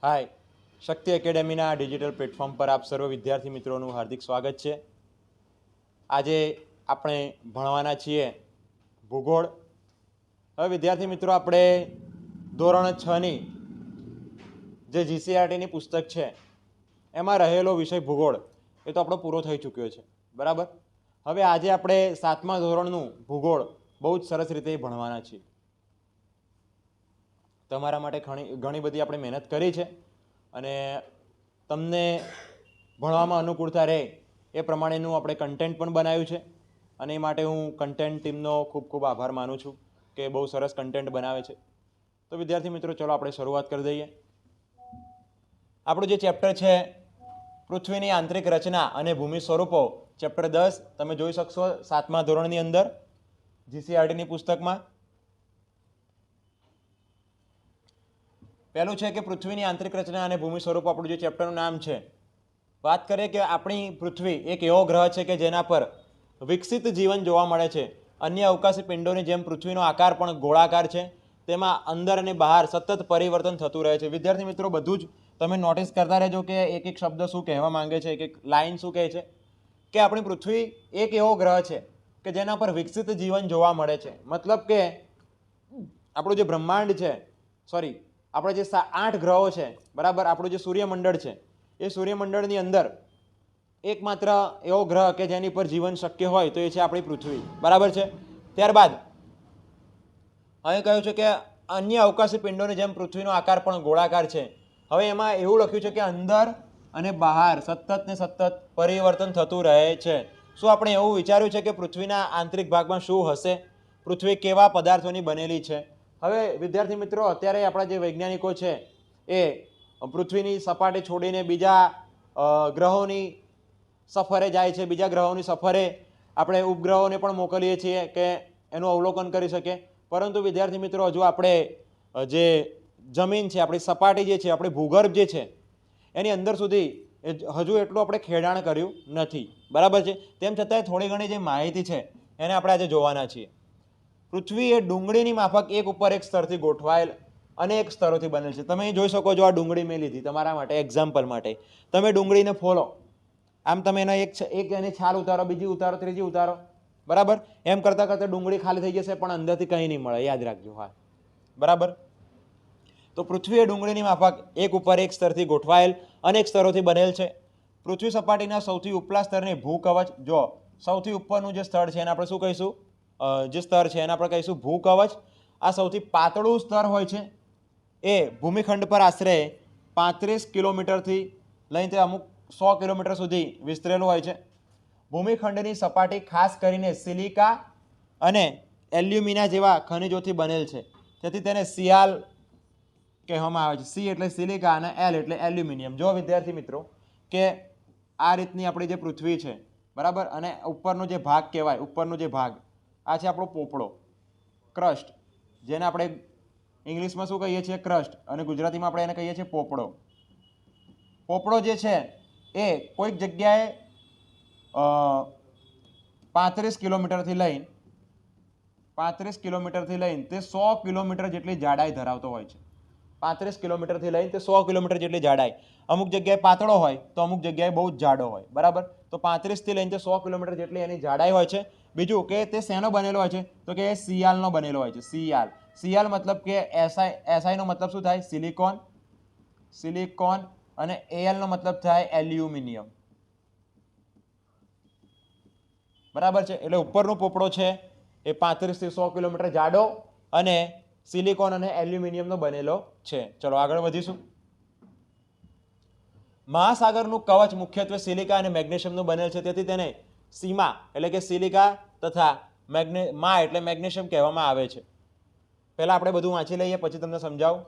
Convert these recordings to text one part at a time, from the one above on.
હાય, શક્તિ એકેડેમીના digital platform પર આપ સર્વ વિદ્યાર્થી મિત્રોનું હાર્દિક સ્વાગત છે. આજે આપણે ભણવાના છીએ ભૂગોળ. હવે વિદ્યાર્થી મિત્રો, આપણે ધોરણ 6ની જે જીસીઆરટીની પુસ્તક છે એમાં રહેલો વિષય ભૂગોળ એ તો આપણો પૂરો થઈ ચૂક્યો છે, બરાબર. હવે આજે આપણે 7મા ધોરણનું ભૂગોળ બહુ જ સરસ રીતે ભણવાના છીએ. તમારા માટે ઘણી બધી આપણે મહેનત કરી છે અને તમને ભણવામાં અનુકૂળતા રહે એ પ્રમાણેનું આપણે કન્ટેન્ટ પણ બનાવ્યું છે અને એ માટે હું કન્ટેન્ટ ટીમનો ખૂબ ખૂબ આભાર માનું છું કે બહુ સરસ કન્ટેન્ટ બનાવે છે. તો વિદ્યાર્થી મિત્રો, ચલો આપણે શરૂઆત કરી દઈએ. આપણું જે ચેપ્ટર છે પૃથ્વીની આંતરિક રચના અને ભૂમિ સ્વરૂપો, ચેપ્ટર 10 તમે જોઈ શકશો 7મા ધોરણની અંદર જીસીઆરટીની પુસ્તકમાં. પહેલું છે કે પૃથ્વીની આંતરિક રચના અને ભૂમિ સ્વરૂપ. આપણું જે ચેપ્ટરનું નામ છે, વાત કરીએ કે આપણી પૃથ્વી એક એવો ગ્રહ છે કે જેના પર વિકસિત જીવન જોવા મળે છે. અન્ય અવકાશી પિંડોની જેમ પૃથ્વીનો આકાર પણ ગોળાકાર છે. તેમાં અંદર અને બહાર સતત પરિવર્તન થતું રહે છે. વિદ્યાર્થી મિત્રો, બધું જ તમે નોટિસ કરતા રહેજો કે એક એક શબ્દ શું કહેવા માંગે છે, એક એક લાઈન શું કહે છે. કે આપણી પૃથ્વી એક એવો ગ્રહ છે કે જેના પર વિકસિત જીવન જોવા મળે છે. મતલબ કે આપણું જે બ્રહ્માંડ છે, આપણે જે 8 ગ્રહો છે, બરાબર, આપણું જે સૂર્યમંડળ છે, એ સૂર્યમંડળની અંદર એકમાત્ર એવો ગ્રહ કે જેની પર જીવન શક્ય હોય તો એ છે આપણી પૃથ્વી, બરાબર છે. ત્યારબાદ અહીં કહ્યું છે કે અન્ય અવકાશી પિંડોની જેમ પૃથ્વીનો આકાર પણ ગોળાકાર છે. હવે એમાં એવું લખ્યું છે કે અંદર અને બહાર સતત ને સતત પરિવર્તન થતું રહે છે. શું આપણે એવું વિચાર્યું છે કે પૃથ્વીના આંતરિક ભાગમાં શું હશે? પૃથ્વી કેવા પદાર્થોની બનેલી છે? હવે વિદ્યાર્થી મિત્રો, અત્યારે આપણા જે વૈજ્ઞાનિકો છે એ પૃથ્વીની સપાટી છોડીને બીજા ગ્રહોની સફરે જાય છે. બીજા ગ્રહોની સફરે આપણે ઉપગ્રહોને પણ મોકલીએ છીએ કે એનું અવલોકન કરી શકે. પરંતુ વિદ્યાર્થી મિત્રો, હજુ આપણે જે જમીન છે, આપણી સપાટી જે છે, આપણી ભૂગર્ભ જે છે, એની અંદર સુધી હજુ એટલું આપણે ખેડાણ કર્યું નથી, બરાબર છે. તેમ છતાંય થોડી ઘણી જે માહિતી છે એને આપણે આજે જોવાના છીએ. પૃથ્વી એ ડુંગળીની માફક એક ઉપર એક સ્તરથી ગોઠવાયેલ અનેક સ્તરોથી બનેલ છે. તમે જોઈ શકો છો, આ ડુંગળી મેં લીધી તમારા માટે એક્ઝામ્પલ માટે. તમે ડુંગળીને ફોલો, આમ તમે એના એક એની છાલ ઉતારો, બીજી ઉતારો, ત્રીજી ઉતારો, બરાબર. એમ કરતાં કરતાં ડુંગળી ખાલી થઈ જશે પણ અંદરથી કંઈ નહીં મળે, યાદ રાખજો. હા, બરાબર. તો પૃથ્વી એ ડુંગળીની માફક એક ઉપર એક સ્તરથી ગોઠવાયેલ અનેક સ્તરોથી બનેલ છે. પૃથ્વી સપાટીના સૌથી ઉપલા સ્તરને ભૂકવચ, જો સૌથી ઉપરનું જે સ્તર છે એને આપણે શું કહીશું? જે સ્તર છે એને આપણે કહીશું ભૂકવચ. આ સૌથી પાતળું સ્તર હોય છે. એ ભૂમિખંડ પર આશરે 35 કિલોમીટરથી લઈને તે અમુક 100 કિલોમીટર સુધી વિસ્તરેલું હોય છે. ભૂમિખંડની સપાટી ખાસ કરીને સિલિકા અને એલ્યુમિના જેવા ખનિજોથી બનેલ છે. તેથી તેને સિયાલ કહેવામાં આવે છે. સી એટલે સિલિકા અને એલ એટલે એલ્યુમિનિયમ. જો વિદ્યાર્થી મિત્રો, કે આ રીતની આપણી જે પૃથ્વી છે, બરાબર, અને ઉપરનો જે ભાગ કહેવાય, ઉપરનો જે ભાગ આ છે આપણો પોપડો, ક્રસ્ટ, જેને આપણે ઇંગ્લિશમાં શું કહીએ છીએ? ક્રસ્ટ, અને ગુજરાતીમાં આપણે એને કહીએ છીએ પોપડો. પોપડો જે છે એ કોઈક જગ્યાએ 35 કિલોમીટરથી લઈને તે 100 કિલોમીટર જેટલી જાડાઈ ધરાવતો હોય છે. 35 કિલોમીટરથી લઈને તે 100 કિલોમીટર જેટલી જાડાઈ. અમુક જગ્યાએ પાતળો હોય તો અમુક જગ્યાએ બહુ જ જાડો હોય, બરાબર. તો 35 થી લઈને તે 100 કિલોમીટર જેટલી એની જાડાઈ હોય છે. બીજું કે તે શેનો બનેલો હોય છે? તો કે એ સિયાલનો બનેલો હોય છે. સિયાલ મતલબ કે એસઆઈ નો મતલબ શું થાય? સિલિકોન. અને એલ નો મતલબ થાય એલ્યુમિનિયમ, બરાબર છે. એટલે ઉપરનો પોપડો છે એ 35 થી 100 કિલોમીટર જાડો અને સિલિકોન અને એલ્યુમિનિયમનો બનેલો છે. ચલો આગળ વધીશું. મહાસાગરનું કવચ મુખ્યત્વે સિલિકા અને મેગ્નેશિયમનું બનેલ છે. તેથી તેને સીમા એટલે કે સિલિકા તથા મા એટલે મેગ્નેશિયમ કહેવામાં આવે છે. પહેલા આપણે બધું વાંચી લઈએ, પછી તમને સમજાવું.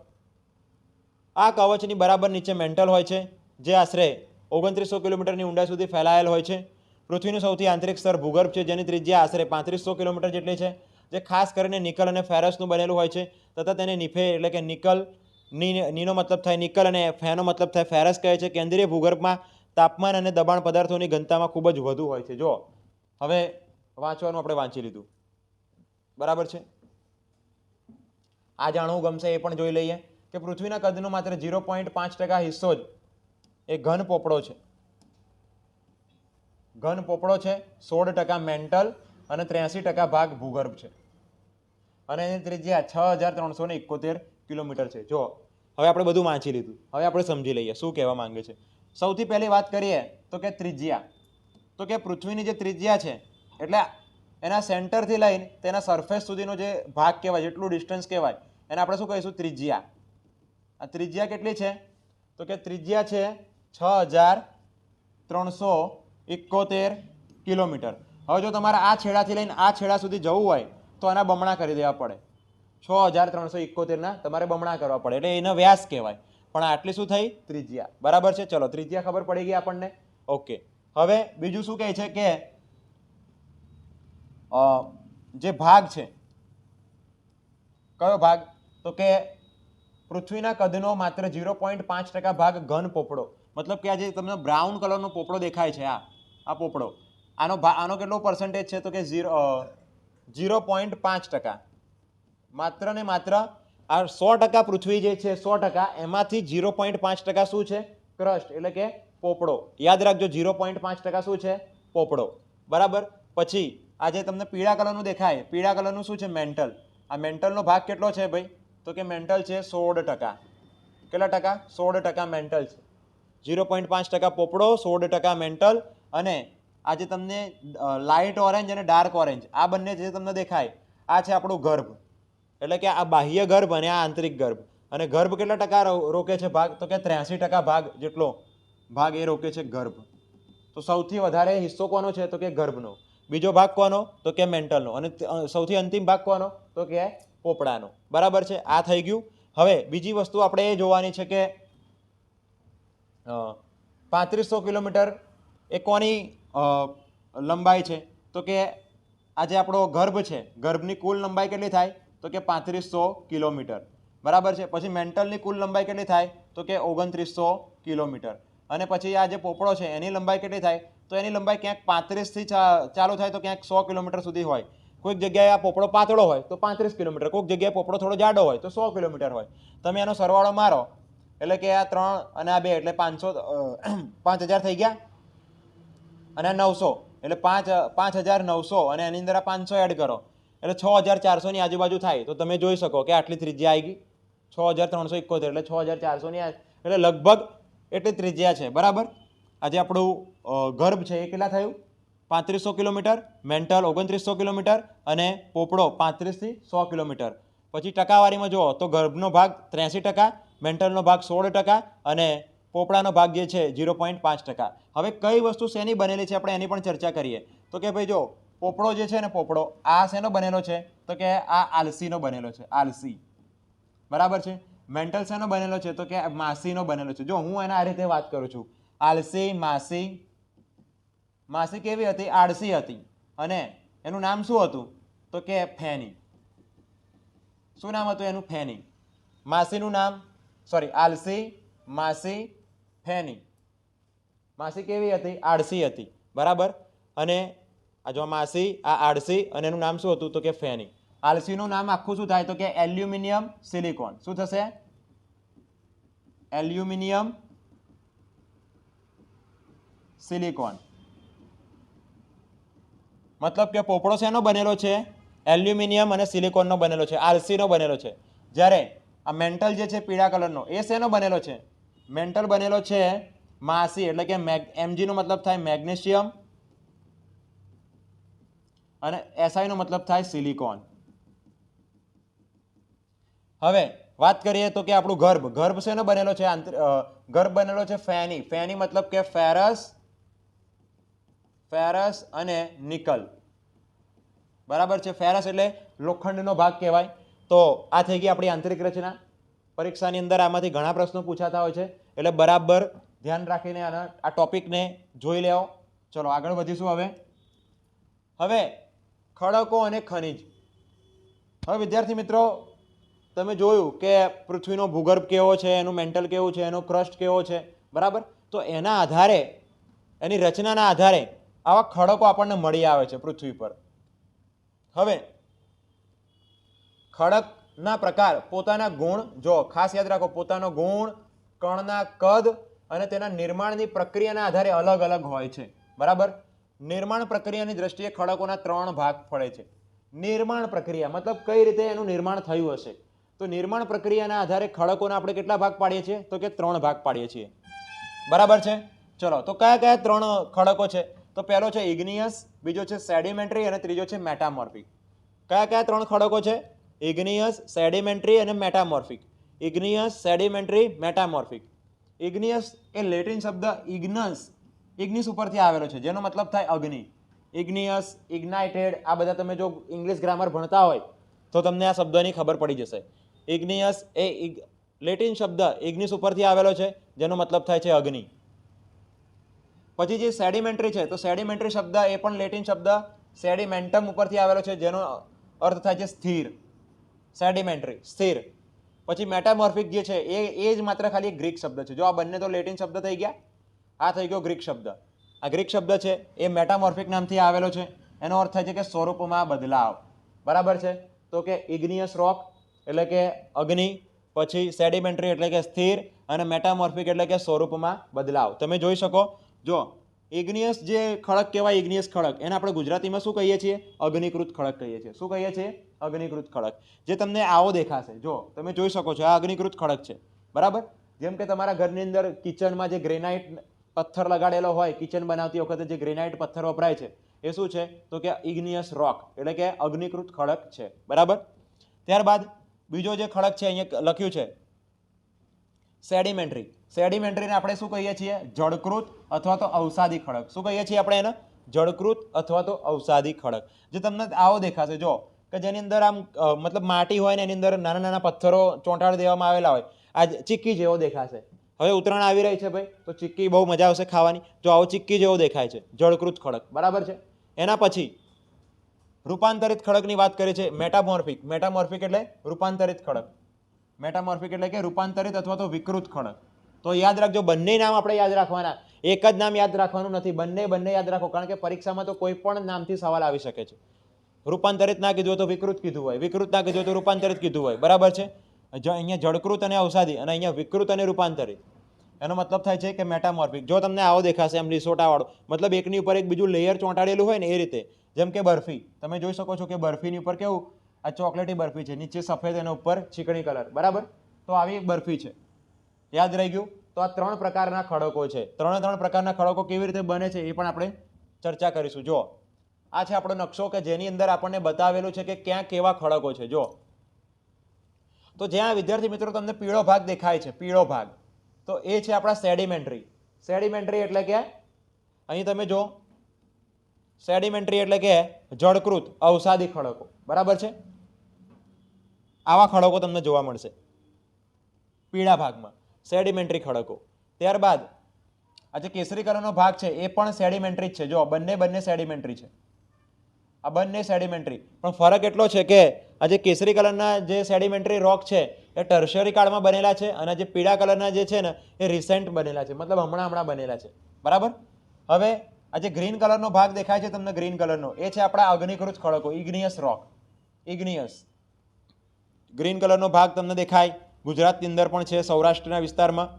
આ કવચની બરાબર નીચે મેન્ટલ હોય છે, જે આશરે 2900 કિલોમીટરની ઊંડાઈ સુધી ફેલાયેલ હોય છે. પૃથ્વીનું સૌથી આંતરિક સ્તર ભૂગર્ભ છે, જેની ત્રિજ્યા આશરે 3500 કિલોમીટર જેટલી છે, જે ખાસ કરીને નિકલ અને ફેરસનું બનેલું હોય છે. તથા તેને નિફે એટલે કે નિકલ, નીનો મતલબ થાય નિકલ અને ફેનો મતલબ થાય ફેરસ કહે છે. કેન્દ્રીય ભૂગર્ભમાં તાપમાન અને દબાણ પદાર્થોની ઘનતામાં ખૂબ જ વધુ હોય છે. જો હવે વાંચવાનું આપણે વાંચી લીધું, બરાબર છે. આ જાણવું ગમશે એ પણ જોઈ લઈએ. કે પૃથ્વીના કદનો માત્ર 0.5% હિસ્સો જ એ ઘન પોપડો છે. ઘન પોપડો છે, 16% મેન્ટલ અને 83% ભાગ ભૂગર્ભ છે. અને એની ત્રિજ્યા 6371 કિલોમીટર છે. જો હવે આપણે બધું વાંચી લીધું, હવે આપણે સમજી લઈએ શું કહેવા માંગે છે. સૌથી પહેલી વાત કરીએ તો કે ત્રિજ્યા. તો કે પૃથ્વીની જે ત્રિજ્યા છે એટલે એના સેન્ટરથી લઈને તેના સરફેસ સુધીનો જે ભાગ કહેવાય, જેટલું ડિસ્ટન્સ કહેવાય એને આપણે શું કહીશું? ત્રિજ્યા. આ ત્રિજ્યા કેટલી છે? તો કે ત્રિજ્યા છે 6371 કિલોમીટર. હવે જો તમારે આ છેડાથી લઈને આ છેડા સુધી જવું હોય તો આના બમણા કરી દેવા પડે. 6371 તમારે બમણા કરવા પડે એટલે એનો વ્યાસ કહેવાય. પણ આટલી શું થઈ? ત્રિજ્યા. બરાબર છે. ચલો, ત્રિજ્યા ખબર પડી ગઈ આપણને. ઓકે, હવે બીજું શું કહે છે કે જે ભાગ છે, કયો ભાગ? તો કે પૃથ્વીના કદનો માત્ર 0.5% ભાગ ઘન પોપડો. મતલબ કે આ જે તમને બ્રાઉન કલરનો પોપડો દેખાય છે, આ પોપડો, આનો કેટલો પર્સન્ટેજ છે? તો કે 0.5%. માત્ર ને માત્ર આ 100% પૃથ્વી જે છે 100%, એમાંથી 0.5% શું છે? ક્રસ્ટ, એટલે કે પોપડો. યાદ રાખજો, 0.5% શું છે? પોપડો. બરાબર. પછી આ જે તમને પીળા કલરનું દેખાય, પીળા કલરનું શું છે? મેન્ટલ. આ મેન્ટલનો ભાગ કેટલો છે ભાઈ? તો કે મેન્ટલ છે 16%. કેટલા ટકા? 16% મેન્ટલ છે. 0.5% પોપડો, 16% મેન્ટલ. અને આ જે તમને લાઇટ ઓરેન્જ અને ડાર્ક ઓરેન્જ આ બંને જે તમને દેખાય, આ છે આપણું ગર્ભ. એટલે કે આ બાહ્ય ગર્ભ અને આ આંતરિક ગર્ભ. અને ગર્ભ કેટલા ટકા રોકે છે ભાગ? તો કે 83% ભાગ જેટલો ભાગ એ રોકે છે ગર્ભ. તો સૌથી વધારે હિસ્સો કોનો છે? તો કે ગર્ભનો. બીજો ભાગ કોનો? તો કે મેન્ટલનો. અને સૌથી અંતિમ ભાગ કોનો? તો કે પોપડાનો. બરાબર છે. આ થઈ ગયું. હવે બીજી વસ્તુ આપણે એ જોવાની છે કે 3500 કિલોમીટર એ કોની લંબાઈ છે? તો કે આ જે આપણો ગર્ભ છે, ગર્ભની કુલ લંબાઈ કેટલી થાય? તો કે 3500 કિલોમીટર. બરાબર છે. પછી મેન્ટલની કુલ લંબાઈ કેટલી થાય? તો કે 2900 કિલોમીટર. અને પછી આ જે પોપડો છે એની લંબાઈ કેટલી થાય? તો એની લંબાઈ ક્યાંક 35થી ચાલુ થાય તો ક્યાંક 100 કિલોમીટર સુધી હોય. કોઈક જગ્યાએ આ પોપડો પાતળો હોય તો 35 કિલોમીટર, કોઈક જગ્યાએ પોપડો થોડો જાડો હોય તો 100 કિલોમીટર હોય. તમે એનો સરવાળો મારો એટલે કે આ 3 અને આ 2 એટલે 5000 થઈ ગયા. અને 900 એટલે 5900 અને એની અંદર 500 એડ કરો એટલે 6400 ની આજુબાજુ થાય. તો તમે જોઈ શકો કે આટલી ત્રિજ્યા આવી ગઈ. 6371 એટલે 6400 ની એટલે લગભગ એટલી ત્રિજ્યા છે. બરાબર. આજે આપણું ગર્ભ છે એ કેટલા થયું? 3500 કિલોમીટર, મેન્ટલ 2900 કિલોમીટર અને પોપડો 35 થી 100 કિલોમીટર. પછી ટકાવારીમાં જુઓ તો ગર્ભનો ભાગ 83%, મેન્ટલનો ભાગ 16% અને પોપડાનો ભાગ જે છે 0.5%. હવે કઈ વસ્તુ શેની બનેલી છે આપણે એની પણ ચર્ચા કરીએ. તો કે ભાઈ જો પોપડો જે છે ને, પોપડો આ શેનો બનેલો છે? તો કે આ આલસીનો બનેલો છે. આલસી. બરાબર છે. મેન્ટલ શેનો બનેલો છે? તો કે માસીનો બનેલો છે. જો હું એના આ રીતે વાત કરું છું, આલસી, માસી. માસી કેવી હતી? આળસી હતી. અને એનું નામ શું હતું? તો કે ફેની. શું નામ હતું એનું? ફેની. માસીનું નામ, સોરી, આલસી, માસી, ફેની. માસી કેવી હતી? આળસી હતી. બરાબર. અને આ જો માસી, આ આળસી અને એનું નામ શું હતું? તો કે ફેની. આલસીનું નામ આખું શું થાય? તો કે એલ્યુમિનિયમ સિલિકોન. શું થશે? Aluminium silicon. મતલબ કે પોપડો શેનો બનેલો છે? એલ્યુમિનિયમ અને સિલિકોનનો બનેલો છે, આલસીનો બનેલો છે. જ્યારે આ મેન્ટલ જે છે પીળા કલરનો, એ શેનો બનેલો છે? મેન્ટલ બનેલો છે માસી, એટલે કે Mg નો મતલબ થાય મેગ્નેશિયમ અને Si નો મતલબ થાય સિલિકોન. હવે વાત કરીએ તો કે આપણું ગર્ભ, ગર્ભ શેનો બનેલો છે? ગર્ભ બનેલો છે ફેની. ફેની મતલબ કે ફેરસ અને નિકલ. બરાબર છે. ફેરસ એટલે લોખંડનો ભાગ કહેવાય. તો આ થઈ ગઈ આપણી આંતરિક રચના. પરીક્ષાની અંદર આમાંથી ઘણા પ્રશ્નો પૂછાતા હોય છે, એટલે બરાબર ધ્યાન રાખીને આ ટોપિકને જોઈ લેવો. ચલો આગળ વધીશું. હવે ખડકો અને ખનિજ. હવે વિદ્યાર્થી મિત્રો, તમે જોયું કે પૃથ્વીનો ભૂગર્ભ કેવો છે, એનું મેન્ટલ કેવું છે, એનો ક્રસ્ટ કેવો છે. બરાબર. તો એના આધારે, એની રચનાના આધારે આવા ખડકો આપણને મળી આવે છે પૃથ્વી પર. હવે ખડક ના પ્રકાર, પોતાના ગુણ, જો ખાસ યાદ રાખો, પોતાનો ગુણ, કણના કદ અને તેના નિર્માણની પ્રક્રિયાના આધારે અલગ અલગ હોય છે. બરાબર. નિર્માણ પ્રક્રિયાની દ્રષ્ટિએ ખડકોના 3 ભાગ પડે છે. નિર્માણ પ્રક્રિયા મતલબ કઈ રીતે એનું નિર્માણ થયું હશે. તો નિર્માણ પ્રક્રિયાના આધારે ખડકોના આપણે કેટલા ભાગ પાડીએ છીએ? તો કે 3 ભાગ પાડીએ છીએ. બરાબર છે. ચલો, તો કયા કયા 3 ખડકો છે? તો પહેલો છે ઇગ્નિયસ, બીજો છે સેડિમેન્ટરી અને ત્રીજો છે મેટામોર્ફિક. કયા કયા 3 ખડકો છે? ઇગ્નિયસ, સેડિમેન્ટરી અને મેટામોર્ફિક. ઇગ્નિયસ, સેડિમેન્ટરી, મેટામોર્ફિક. ઇગ્નિયસ એ લેટિન શબ્દ ઇગ્નિસ ઉપરથી આવેલો છે, જેનો મતલબ થાય અગ્નિ. ઇગ્નિયસ, ઇગ્નાઇટેડ, આ બધા તમે જો ઇંગ્લિશ ગ્રામર ભણતા હોય તો તમને આ શબ્દની ખબર પડી જશે. ઇગ્નિયસ એ લેટિન શબ્દ ઇગ્નિસ ઉપરથી આવેલો છે, જેનો મતલબ થાય છે અગ્નિ. પછી જે સેડિમેન્ટરી છે, તો સેડિમેન્ટરી શબ્દ એ પણ લેટિન શબ્દ સેડિમેન્ટમ ઉપરથી આવેલો છે, જેનો અર્થ થાય છે સ્થિર. સેડિમેન્ટરી સ્થિર. પછી મેટામોર્ફિક જે છે એ જ માત્ર ખાલી ગ્રીક શબ્દ છે. જો આ બંને તો લેટિન શબ્દ થઈ ગયા, આ થઈ ગયો ગ્રીક શબ્દ. આ ગ્રીક શબ્દ છે એ મેટામોર્ફિક નામથી આવેલો છે. એનો અર્થ થાય છે કે સ્વરૂપમાં બદલાવ. બરાબર છે. તો કે ઇગ્નિયસ રોક એટલે કે અગ્નિ, પછી સેડિમેન્ટરી એટલે કે સ્થિર, અને મેટામોર્ફિક એટલે કે સ્વરૂપમાં બદલાવ. તમે જોઈ શકો, જો ઇગ્નિયસ જે ખડક કહેવાય, ઇગ્નિયસ ખડક, એને આપણે ગુજરાતીમાં શું કહીએ છીએ? અગ્નિકૃત ખડક કહીએ છીએ. શું કહીએ છીએ? અગ્નિકૃત ખડક. જે તમને આવો દેખાશે, જો તમે જોઈ શકો છો, આ અગ્નિકૃત ખડક છે. બરાબર. જેમ કે તમારા ઘરની અંદર કિચનમાં જે ગ્રેનાઇટ પથ્થર લગાડેલો હોય, કિચન બનાવતી વખતે જે ગ્રેનાઇટ પથ્થર વપરાય છે, એ શું છે? તો કે ઇગ્નિયસ રોક એટલે કે અગ્નિકૃત ખડક છે. બરાબર. ત્યારબાદ બીજો જે ખડક છે અહીંયા લખ્યું છે સેડિમેન્ટરી. સેડિમેન્ટરીને આપણે શું કહીએ છીએ? જળકૃત અથવા તો અવસાદી ખડક. શું કહીએ છીએ આપણે એને? જળકૃત અથવા તો અવસાદી ખડક. જે તમને આવો દેખાશે, જો કે જેની અંદર આમ મતલબ માટી હોય ને એની અંદર નાના નાના પથ્થરો ચોંટાડી દેવામાં આવેલા હોય. આ ચીક્કી જેવો દેખાશે. હવે ઉત્તરાયણ આવી રહી છે ભાઈ, તો ચીક્કી બહુ મજા આવશે ખાવાની. જો આવો ચીક્કી જેવો દેખાય છે, જળકૃત ખડક. બરાબર છે. એના પછી રૂપાંતરિત ખડકની વાત કરી છે મેટામોર્ફિક. મેટામોર્ફિક એટલે રૂપાંતરિત ખડક. મેટામોર્ફિક એટલે કે રૂપાંતરિત અથવા તો વિકૃત ખડક. તો યાદ રાખજો, બંને નામ આપણે યાદ રાખવાના. એક જ નામ યાદ રાખવાનું નથી, બંને યાદ રાખો, કારણ કે પરીક્ષામાં તો કોઈ પણ નામથી સવાલ આવી શકે છે. રૂપાંતરિત ના કીધું હોય તો વિકૃત કીધું હોય, વિકૃત ના કીધું હોય તો રૂપાંતરિત કીધું હોય. બરાબર છે. અહીંયા જળકૃત અને અવસાદી, અને અહીંયા વિકૃત અને રૂપાંતરિત. એનો મતલબ થાય છે કે મેટામોર્ફિક. જો તમને આવો દેખાશે એમ લીસોટાવાળો, મતલબ એકની ઉપર એક બીજું લેયર ચોંટાડેલું હોય ને એ રીતે. જેમ કે બરફી, તમે જોઈ શકો છો કે બરફીની ઉપર કેવું આ ચોકલેટી બરફી છે, નીચે સફેદ અને ઉપર ચીકણી કલર. બરાબર. તો આવી બરફી છે. યાદ રહી ગયું. તો આ 3 પ્રકારના ખડકો છે. 3 પ્રકારના ખડકો કેવી રીતે બને છે એ પણ આપણે ચર્ચા કરીશું. જો આ છે આપણો નકશો કે જેની અંદર આપણને બતાવેલું છે કે ક્યાં કેવા ખડકો છે. જો તો જ્યાં વિદ્યાર્થી મિત્રો તમને પીળો ભાગ દેખાય છે, પીળો ભાગ, તો એ છે આપણા સેડિમેન્ટરી. સેડિમેન્ટરી એટલે કે અહીં તમે જો, સેડિમેન્ટરી એટલે કે જળકૃત અવસાદી ખડકો. બરાબર છે. આવા ખડકો તમને જોવા મળશે પીળા ભાગમાં, સેડિમેન્ટરી ખડકો. ત્યારબાદ આ જે કેસરી કલરનો ભાગ છે એ પણ સેડિમેન્ટરી જ છે. જો બંને સેડિમેન્ટરી છે. આ બંને સેડિમેન્ટરી, પણ ફરક એટલો છે કે આ જે કેસરી કલરના જે સેડિમેન્ટરી રોક છે એ ટર્શિયરી કાળમાં બનેલા છે, અને જે પીળા કલરના જે છે ને એ રિસેન્ટ બનેલા છે, મતલબ હમણાં બનેલા છે. બરાબર. હવે આ જે ગ્રીન કલરનો ભાગ દેખાય છે તમને, ગ્રીન કલરનો, એ છે આપણા અગ્નિકૃત ખડકો, ઇગ્નિયસ રોક. ઇગ્નિયસ ગ્રીન કલરનો ભાગ તમને દેખાય. ગુજરાતની અંદર પણ છે, સૌરાષ્ટ્રના વિસ્તારમાં.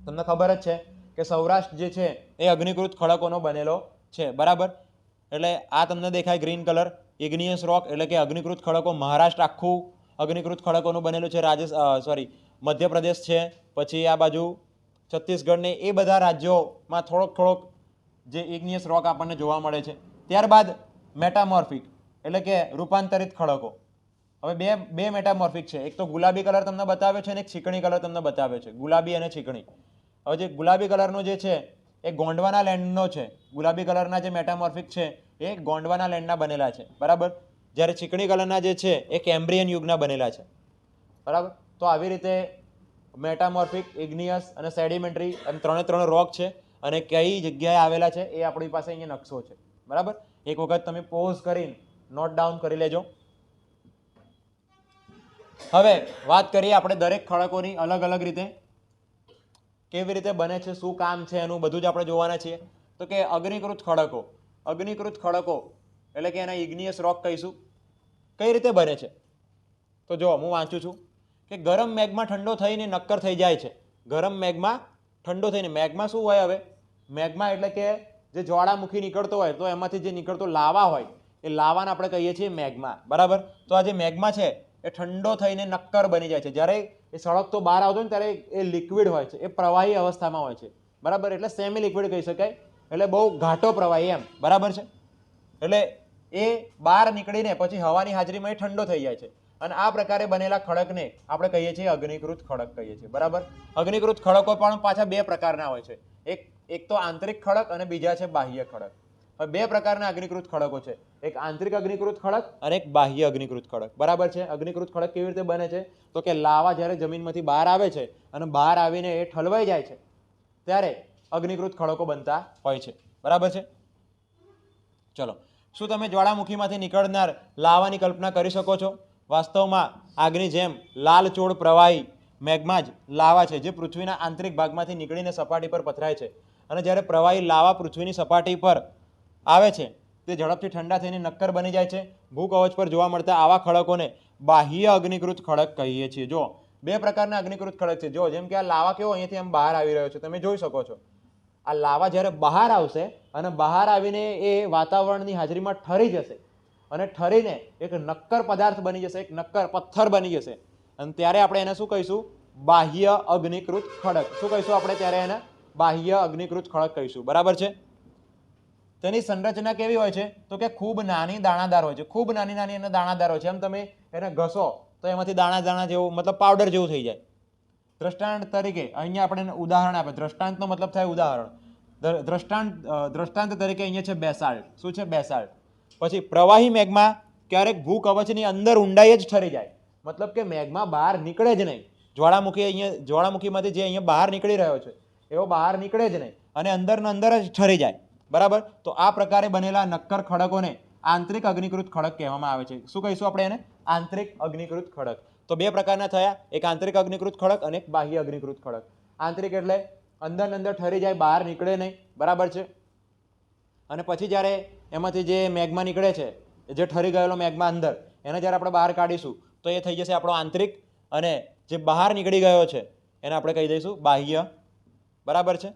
તમને ખબર જ છે કે સૌરાષ્ટ્ર જે છે એ અગ્નિકૃત ખડકોનો બનેલો છે. બરાબર. એટલે આ તમને દેખાય ગ્રીન કલર, ઇગ્નિયસ રોક એટલે કે અગ્નિકૃત ખડકો. મહારાષ્ટ્ર આખું અગ્નિકૃત ખડકોનું બનેલું છે. મધ્યપ્રદેશ છે, પછી આ બાજુ છત્તીસગઢને, એ બધા રાજ્યોમાં થોડોક જે ઇગ્નિયસ રોક આપણને જોવા મળે છે. ત્યારબાદ મેટામોર્ફિક એટલે કે રૂપાંતરિત ખડકો. હવે બે મેટામોર્ફિક છે. એક તો ગુલાબી કલર તમને બતાવ્યો છે અને એક ચીકણી કલર તમને બતાવ્યો છે, ગુલાબી અને ચીકણી. હવે જે ગુલાબી કલરનો જે છે એ ગોંડવાના લેન્ડનો છે. ગુલાબી કલરના જે મેટામોર્ફિક છે એ ગોંડવાના લેન્ડના બનેલા છે. બરાબર. જ્યારે ચીકણી કલરના જે છે એ કેમ્બ્રિયન યુગના બનેલા છે. બરાબર. તો આવી રીતે મેટામોર્ફિક, ઇગ્નિયસ અને સેડિમેન્ટરી એમ 3 રોક છે, અને કઈ જગ્યાએ આવેલા છે એ આપણી પાસે અહીંયા નકશો છે. બરાબર. એક વખત તમે પોઝ કરીને નોટ ડાઉન કરી લેજો. હવે વાત કરીએ આપણે દરેક ખડકોની અલગ અલગ રીતે કેવી રીતે બને છે, શું કામ છે એનું, બધું જ આપણે જોવાના છીએ. તો કે અગ્નિકૃત ખડકો. અગ્નિકૃત ખડકો એટલે કે એના ઇગ્નિયસ રોક કહીશું. કઈ રીતે બને છે? તો જો હું વાંચું છું કે ગરમ મેઘમાં ઠંડો થઈને નક્કર થઈ જાય છે. ગરમ મેઘમાં ઠંડો થઈને, મેઘમાં શું હોય હવે? મેઘમાં એટલે કે જે જ્વાળામુખી નીકળતો હોય તો એમાંથી જે નીકળતો લાવા હોય એ લાવાને આપણે કહીએ છીએ મેઘમાં. બરાબર? તો આ જે મેઘમાં છે એ ઠંડો થઈને નક્કર બની જાય છે. જ્યારે એ સળગતો બહાર આવતો ને ત્યારે એ લિક્વિડ હોય છે, એ પ્રવાહી અવસ્થામાં હોય છે. બરાબર? એટલે સેમી લિક્વિડ કહી શકાય, એટલે બહુ ઘાટો પ્રવાહી એમ. બરાબર છે? એટલે એ બહાર નીકળીને પછી હવાની હાજરીમાં એ ઠંડો થઈ જાય છે. અને આ પ્રકારે બનેલા ખડકને આપણે કહીએ છીએ અગ્નિકૃત ખડક કહીએ છીએ. બરાબર? અગ્નિકૃત ખડકો પણ પાછા બે પ્રકારના હોય છે. એક તો આંતરિક ખડક અને બીજા છે બાહ્ય ખડક. હવે બે પ્રકારના અગ્નિકૃત ખડકો છે, એક આંતરિક અગ્નિકૃત ખડક અને એક બાહ્ય અગ્નિકૃત ખડક. બરાબર છે? અગ્નિકૃત ખડક કેવી રીતે બને છે? તો કે લાવા જ્યારે જમીનમાંથી બહાર આવે છે અને બહાર આવીને એ ઠલવાઈ જાય છે ત્યારે અગ્નિકૃત ખડકો બનતા હોય છે. બરાબર છે? ચલો, શું તમે જ્વાળામુખીમાંથી નીકળનાર લાવાની કલ્પના કરી શકો છો? વાસ્તવમાં આગની જેમ લાલચોળ પ્રવાહી મેઘમાં જ લાવા છે, જે પૃથ્વીના આંતરિક ભાગમાંથી નીકળીને સપાટી પર પથરાય છે. અને જ્યારે પ્રવાહી લાવા પૃથ્વીની સપાટી પર આવે છે તે ઝડપથી ઠંડા થઈને નક્કર બની જાય છે. ભૂકવચ પર જોવા મળતા આવા ખડકોને બાહ્ય અગ્નિકૃત ખડક કહીએ છીએ. જો બે પ્રકારના અગ્નિકૃત ખડક છે. જો જેમ કે આ લાવા કેવો અહીંયાથી આમ બહાર આવી રહ્યો છે, તમે જોઈ શકો છો. આ લાવા જ્યારે બહાર આવશે અને બહાર આવીને એ વાતાવરણની હાજરીમાં ઠરી જશે અને ઠરીને એક નક્કર પદાર્થ બની જશે, એક નક્કર પથ્થર બની જશે. અને ત્યારે આપણે એને શું કહીશું? બાહ્ય અગ્નિકૃત ખડક. શું કહીશું આપણે ત્યારે એને? બાહ્ય અગ્નિકૃત ખડક કહીશું. બરાબર છે? તેની સંરચના કેવી હોય છે? તો કે ખૂબ નાની દાણાદાર હોય છે. ખૂબ નાની નાની અને દાણાદાર હોય છે. એમ તમે એને ઘસો તો એમાંથી દાણા દાણા જેવું, મતલબ પાવડર જેવું થઈ જાય. દ્રષ્ટાંત તરીકે અહીંયા આપણે ઉદાહરણ આપે. દ્રષ્ટાંતનો મતલબ થાય ઉદાહરણ. દ્રષ્ટાંત તરીકે અહીંયા છે બેસાલ્ટ. શું છે? બેસાલ્ટ. પછી પ્રવાહી મેઘમાં ક્યારેક ભૂકવચની અંદર ઊંડાઈ જ ઠરી જાય. મતલબ કે મેઘમાં બહાર નીકળે જ નહીં. જ્વાળામુખીમાંથી જે અહીંયા બહાર નીકળી રહ્યો છે એવો બહાર નીકળે જ નહીં અને અંદરના અંદર જ ઠરી જાય. બરાબર? તો આ પ્રકારે બનેલા નક્કર ખડકોને આંતરિક અગ્નિકૃત ખડક કહેવામાં આવે છે. શું કહીશું આપણે એને? આંતરિક અગ્નિકૃત ખડક. તો બે પ્રકારના થયા, એક આંતરિક અગ્નિકૃત ખડક અને એક બાહ્ય અગ્નિકૃત ખડક. આંતરિક એટલે અંદર ઠરી જાય, બહાર નીકળે નહીં. બરાબર છે? અને પછી જ્યારે એમાંથી જે મેઘમાં નીકળે છે, જે ઠરી ગયેલો મેઘમાં અંદર, એને જ્યારે આપણે બહાર કાઢીશું તો એ થઈ જશે આપણો આંતરિક, અને જે બહાર નીકળી ગયો છે એને આપણે કહી દઈશું બાહ્ય. બરાબર છે?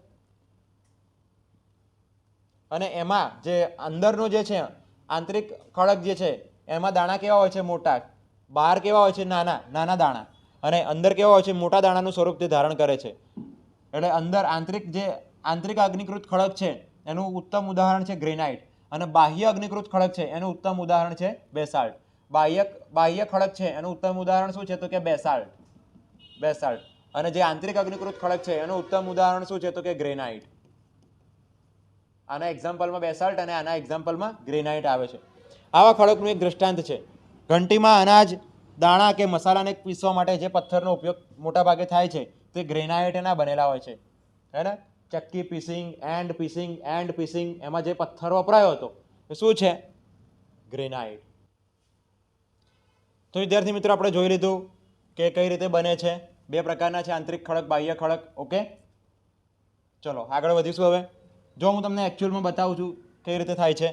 અને એમાં જે અંદરનો જે છે આંતરિક ખડક જે છે એમાં દાણા કેવા હોય છે? મોટા. બહાર કેવા હોય છે? નાના નાના દાણા. અને અંદર કેવા હોય છે? મોટા દાણાનું સ્વરૂપ તે ધારણ કરે છે. એટલે અંદર આંતરિક અગ્નિકૃત ખડક છે એનું ઉત્તમ ઉદાહરણ છે ગ્રેનાઇટ, અને બાહ્ય અગ્નિકૃત ખડક છે એનું ઉત્તમ ઉદાહરણ છે બેસાલ્ટ. બાહ્ય ખડક છે એનું ઉત્તમ ઉદાહરણ શું છે? તો કે બેસાલ્ટ. અને જે આંતરિક અગ્નિકૃત ખડક છે એનું ઉત્તમ ઉદાહરણ શું છે? તો કે ગ્રેનાઇટ. આના એક્ઝામ્પલમાં બેસાલ્ટ અને આના એક્ઝામ્પલમાં ગ્રેનાઇટ આવે છે. આવા ખડકનું એક દ્રષ્ટાંત છે. ઘંટીમાં અનાજ, દાણા કે મસાલાને પીસવા માટે જે પથ્થરનો ઉપયોગ મોટા ભાગે થાય છે તે ગ્રેનાઇટના બનેલા હોય છે. હે ને? ચક્કી પીસિંગ, એન્ડ પીસિંગ, એમાં જે પથ્થર વપરાયો હતો એ શું છે? ગ્રેનાઇટ. તો વિદ્યાર્થી મિત્રો આપણે જોઈ લીધું કે કઈ રીતે બને છે. બે પ્રકારના છે, આંતરિક ખડક, બાહ્ય ખડક. ઓકે, ચલો આગળ વધીશું. હવે જો હું તમને એકચ્યુઅલમાં બતાવું છું કઈ રીતે થાય છે,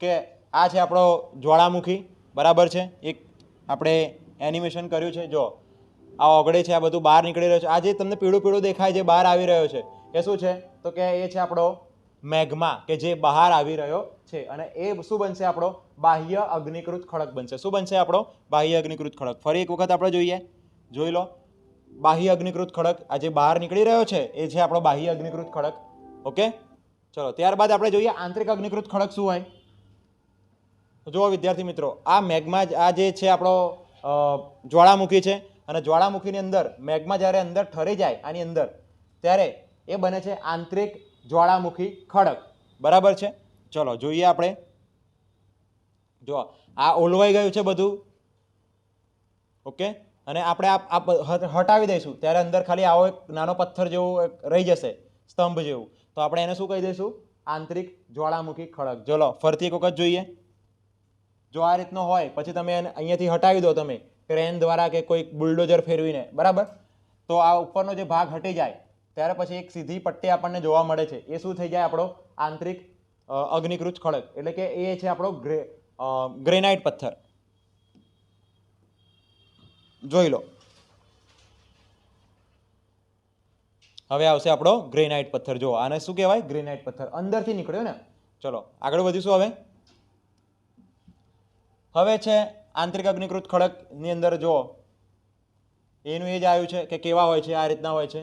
કે આ છે આપણો જ્વાળામુખી. બરાબર છે? એક આપણે એનિમેશન કર્યું છે. જો આ ઓગળે છે, આ બધું બહાર નીકળી રહ્યું છે. આ જે તમને પીળું પીળું દેખાય છે બહાર આવી રહ્યો છે એ શું છે? તો કે એ છે આપણો મેઘમાં, કે જે બહાર આવી રહ્યો છે. અને એ શું બનશે? આપણો બાહ્ય અગ્નિકૃત ખડક બનશે. શું બનશે? આપણો બાહ્ય અગ્નિકૃત ખડક. ફરી એક વખત આપણે જોઈ લો. બાહ્ય અગ્નિકૃત ખડક, આ જે બહાર નીકળી રહ્યો છે એ છે આપણો બાહ્ય અગ્નિકૃત ખડક. ઓકે, ચલો ત્યારબાદ આપણે જોઈએ આંતરિક અગ્નિકૃત ખડક શું હોય. જુઓ વિદ્યાર્થી મિત્રો, આ મેઘમાં આ જે છે આપણો જ્વાળામુખી છે, અને જ્વાળામુખીની અંદર મેઘમાં જ્યારે અંદર ઠરી જાય આની અંદર, ત્યારે એ બને છે આંતરિક જ્વાળામુખી ખડક. બરાબર છે? ચલો જોઈએ આપણે. જો આ ઓલવાઈ ગયું છે બધું. ઓકે, અને આપણે આ હટાવી દઈશું ત્યારે અંદર ખાલી આવો એક નાનો પથ્થર જેવું રહી જશે, સ્તંભ જેવું. તો આપણે એને શું કહી દઈશું? આંતરિક જ્વાળામુખી ખડક. ચલો ફરતી એક વખત જોઈએ. જો આ રીતનો હોય પછી તમે એને અહીંયાથી હટાવી દો, તમે ક્રેન દ્વારા કે કોઈ બુલડોઝર ફેરવીને. બરાબર? તો આ ઉપરનો જે ભાગ હટી જાય ત્યારે પછી એક સીધી પટ્ટી આપણને જોવા મળે છે. એ શું થઈ જાય? આપણો આંતરિક અગ્નિકૃત ખડક. એટલે કે એ છે આપણો ગ્રેનાઇટ પથ્થર. જોઈ લો. હવે આવશે આપણો ગ્રેનાઇટ પથ્થર. જો આને શું કહેવાય? ગ્રેનાઇટ પથ્થર. અંદરથી નીકળ્યો ને. ચલો આગળ વધીશું. હવે છે આંતરિક અગ્નિકૃત ખડકની અંદર જો એનું એ જ આવ્યું છે કે કેવા હોય છે, આ રીતના હોય છે.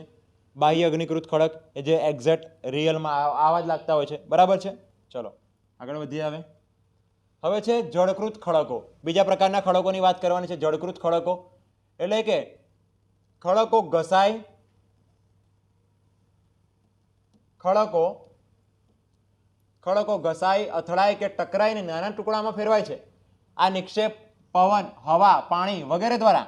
બાહ્ય અગ્નિકૃત ખડક એ જે એક્ઝેક્ટ રિયલમાં આવા જ લાગતા હોય છે. બરાબર છે. ચલો આગળ વધીએ. હવે છે જળકૃત ખડકો. બીજા પ્રકારના ખડકોની વાત કરવાની છે. જળકૃત ખડકો એટલે કે ખડકો ઘસાય, અથડાય કે ટકરાઈને નાના ટુકડામાં ફેરવાય છે. આ નિક્ષેપ પવન, હવા, પાણી વગેરે દ્વારા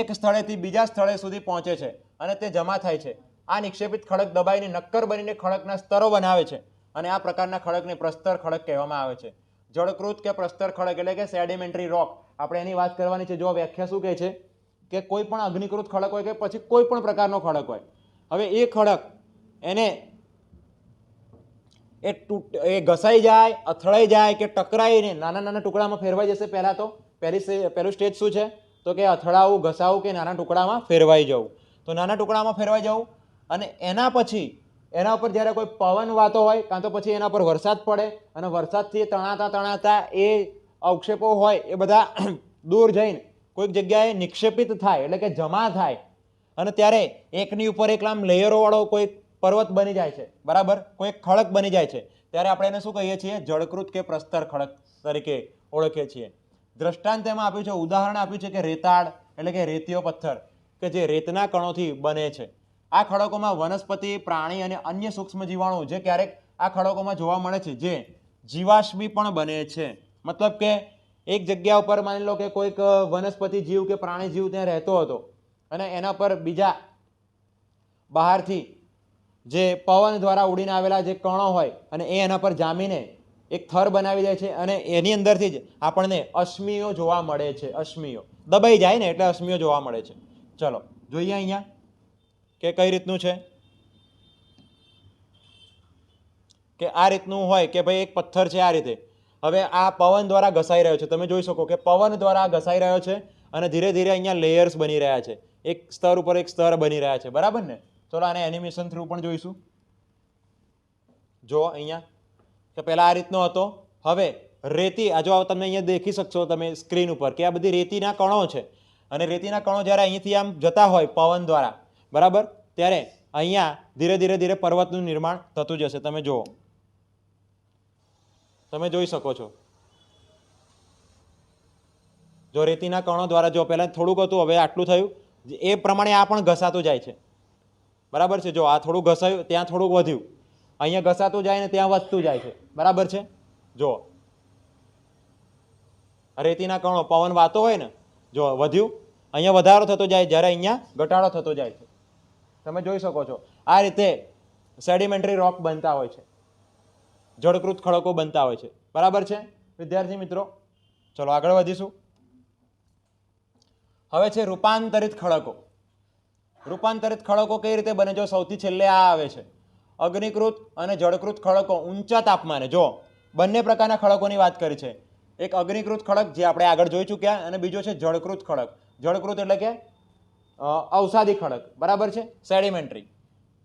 એક સ્થળેથી બીજા સ્થળે સુધી પહોંચે છે અને તે જમા થાય છે. આ નિક્ષેપિત ખડક દબાઈને નક્કર બનીને ખડકના સ્તરો બનાવે છે અને આ પ્રકારના ખડકને પ્રસ્તર ખડક કહેવામાં આવે છે. જળકૃત કે પ્રસ્તર ખડક એટલે કે સેડિમેન્ટરી રોક. આપણે એની વાત કરવાની છે. જો વ્યાખ્યા શું કહે છે કે કોઈ પણ અગ્નિકૃત ખડક હોય કે પછી કોઈ પણ પ્રકારનો ખડક હોય. હવે એ ખડક એને એ ઘસાઈ જાય, અથડાઈ જાય કે ટકરાઈને નાના નાના ટુકડામાં ફેરવાઈ જશે. પહેલા તો પહેલું સ્ટેજ શું છે તો કે અથડાવું, ઘસાવું કે નાના ટુકડામાં ફેરવાઈ જવું. તો નાના ટુકડામાં ફેરવાઈ જવું અને એના પછી એના ઉપર જ્યારે કોઈ પવન વાતો હોય કાં તો પછી એના પર વરસાદ પડે અને વરસાદથી તણાતા એ અવક્ષેપો હોય એ બધા દૂર જઈને કોઈક જગ્યાએ નિક્ષેપિત થાય એટલે કે જમા થાય અને ત્યારે એકની ઉપર એક આમ લેયરોવાળો કોઈ પર્વત બની જાય છે. બરાબર, કોઈ ખડક બની જાય છે. ત્યારે આપણે એને શું કહીએ છીએ? જળકૃત કે પ્રસ્તર ખડક તરીકે ઓળખીએ છીએ. દ્રષ્ટાંત એમાં આપ્યું છે, ઉદાહરણ આપ્યું છે કે રેતાળ એટલે કે રેતીયો પથ્થર કે જે રેતના કણોથી બને છે. આ ખડકોમાં વનસ્પતિ, પ્રાણી અને અન્ય સૂક્ષ્મ જીવાણુ જે ક્યારેક આ ખડકોમાં જોવા મળે છે જે જીવાશ્મી પણ બને છે. મતલબ કે એક જગ્યા ઉપર માની લો કે કોઈક વનસ્પતિ જીવ કે પ્રાણી જીવ ત્યાં રહેતો હતો અને એના પર બીજા બહારથી જે પવન દ્વારા ઉડીને આવેલા જે કણો હોય અને એ એના પર જામીને એક થર બનાવી દે છે અને એની અંદરથી જ આપણને અશ્મિઓ જોવા મળે છે. અશ્મિઓ દબાઈ જાય ને એટલે અશ્મિઓ જોવા મળે છે. ચલો જોઈએ અહીંયા કે કઈ રીતનું છે કે આ રીતનું હોય કે ભાઈ એક પથ્થર છે આ રીતે. હવે આ પવન દ્વારા ઘસાઈ રહ્યો છે. તમે જોઈ શકો કે પવન દ્વારા ઘસાઈ રહ્યો છે અને ધીરે ધીરે અહીંયા લેયર્સ બની રહ્યા છે. એક સ્તર ઉપર એક સ્તર બની રહ્યા છે. બરાબર ને. ચલો આને એનિમેશન થ્રુ પણ જોઈશું. જો અહીંયા કે પહેલા આ રીતનો હતો. હવે રેતી, આ જો તમે અહીંયા દેખી શકશો તમે સ્ક્રીન ઉપર કે આ બધી રેતીના કણો છે અને રેતીના કણો જ્યારે અહીંથી આમ જતા હોય પવન દ્વારા, બરાબર, ત્યારે અહીંયા ધીરે ધીરે ધીરે પર્વતનું નિર્માણ થતું જશે. તમે જુઓ, તમે જોઈ શકો છો. જો રેતીના કણો દ્વારા જો પહેલા થોડુંક હતું હવે આટલું થયું એ પ્રમાણે આ પણ ઘસાતું જાય છે. બરાબર છે. જો આ થોડું ઘસાયું ત્યાં થોડુંક વધ્યું, અહીંયા ઘસાતું જાય ને ત્યાં વધતું જાય છે. બરાબર છે. જો રેતીના કણો પવન વાતો હોય ને, જો વધ્યું, અહીંયા વધારો થતો જાય જ્યારે અહીંયા ઘટાડો થતો જાય છે. તમે જોઈ શકો છો આ રીતે સેડિમેન્ટરી રોક બનતા હોય છે, જળકૃત ખડકો બનતા હોય છે. બરાબર છે વિદ્યાર્થી મિત્રો. ચલો આગળ વધીશું. હવે છે રૂપાંતરિત ખડકો. રૂપાંતરિત ખડકો કઈ રીતે બને? જો સૌથી છેલ્લે આ આવે છે. અગ્નિકૃત અને જળકૃત ખડકો ઊંચા તાપમાને. જો બંને પ્રકારના ખડકોની વાત કરી છે. એક અગ્નિકૃત ખડક જે આપણે આગળ જોઈ ચૂક્યા અને બીજો છે જળકૃત ખડક. જળકૃત એટલે કે અવસાદી ખડક. બરાબર છે, સેડિમેન્ટરી.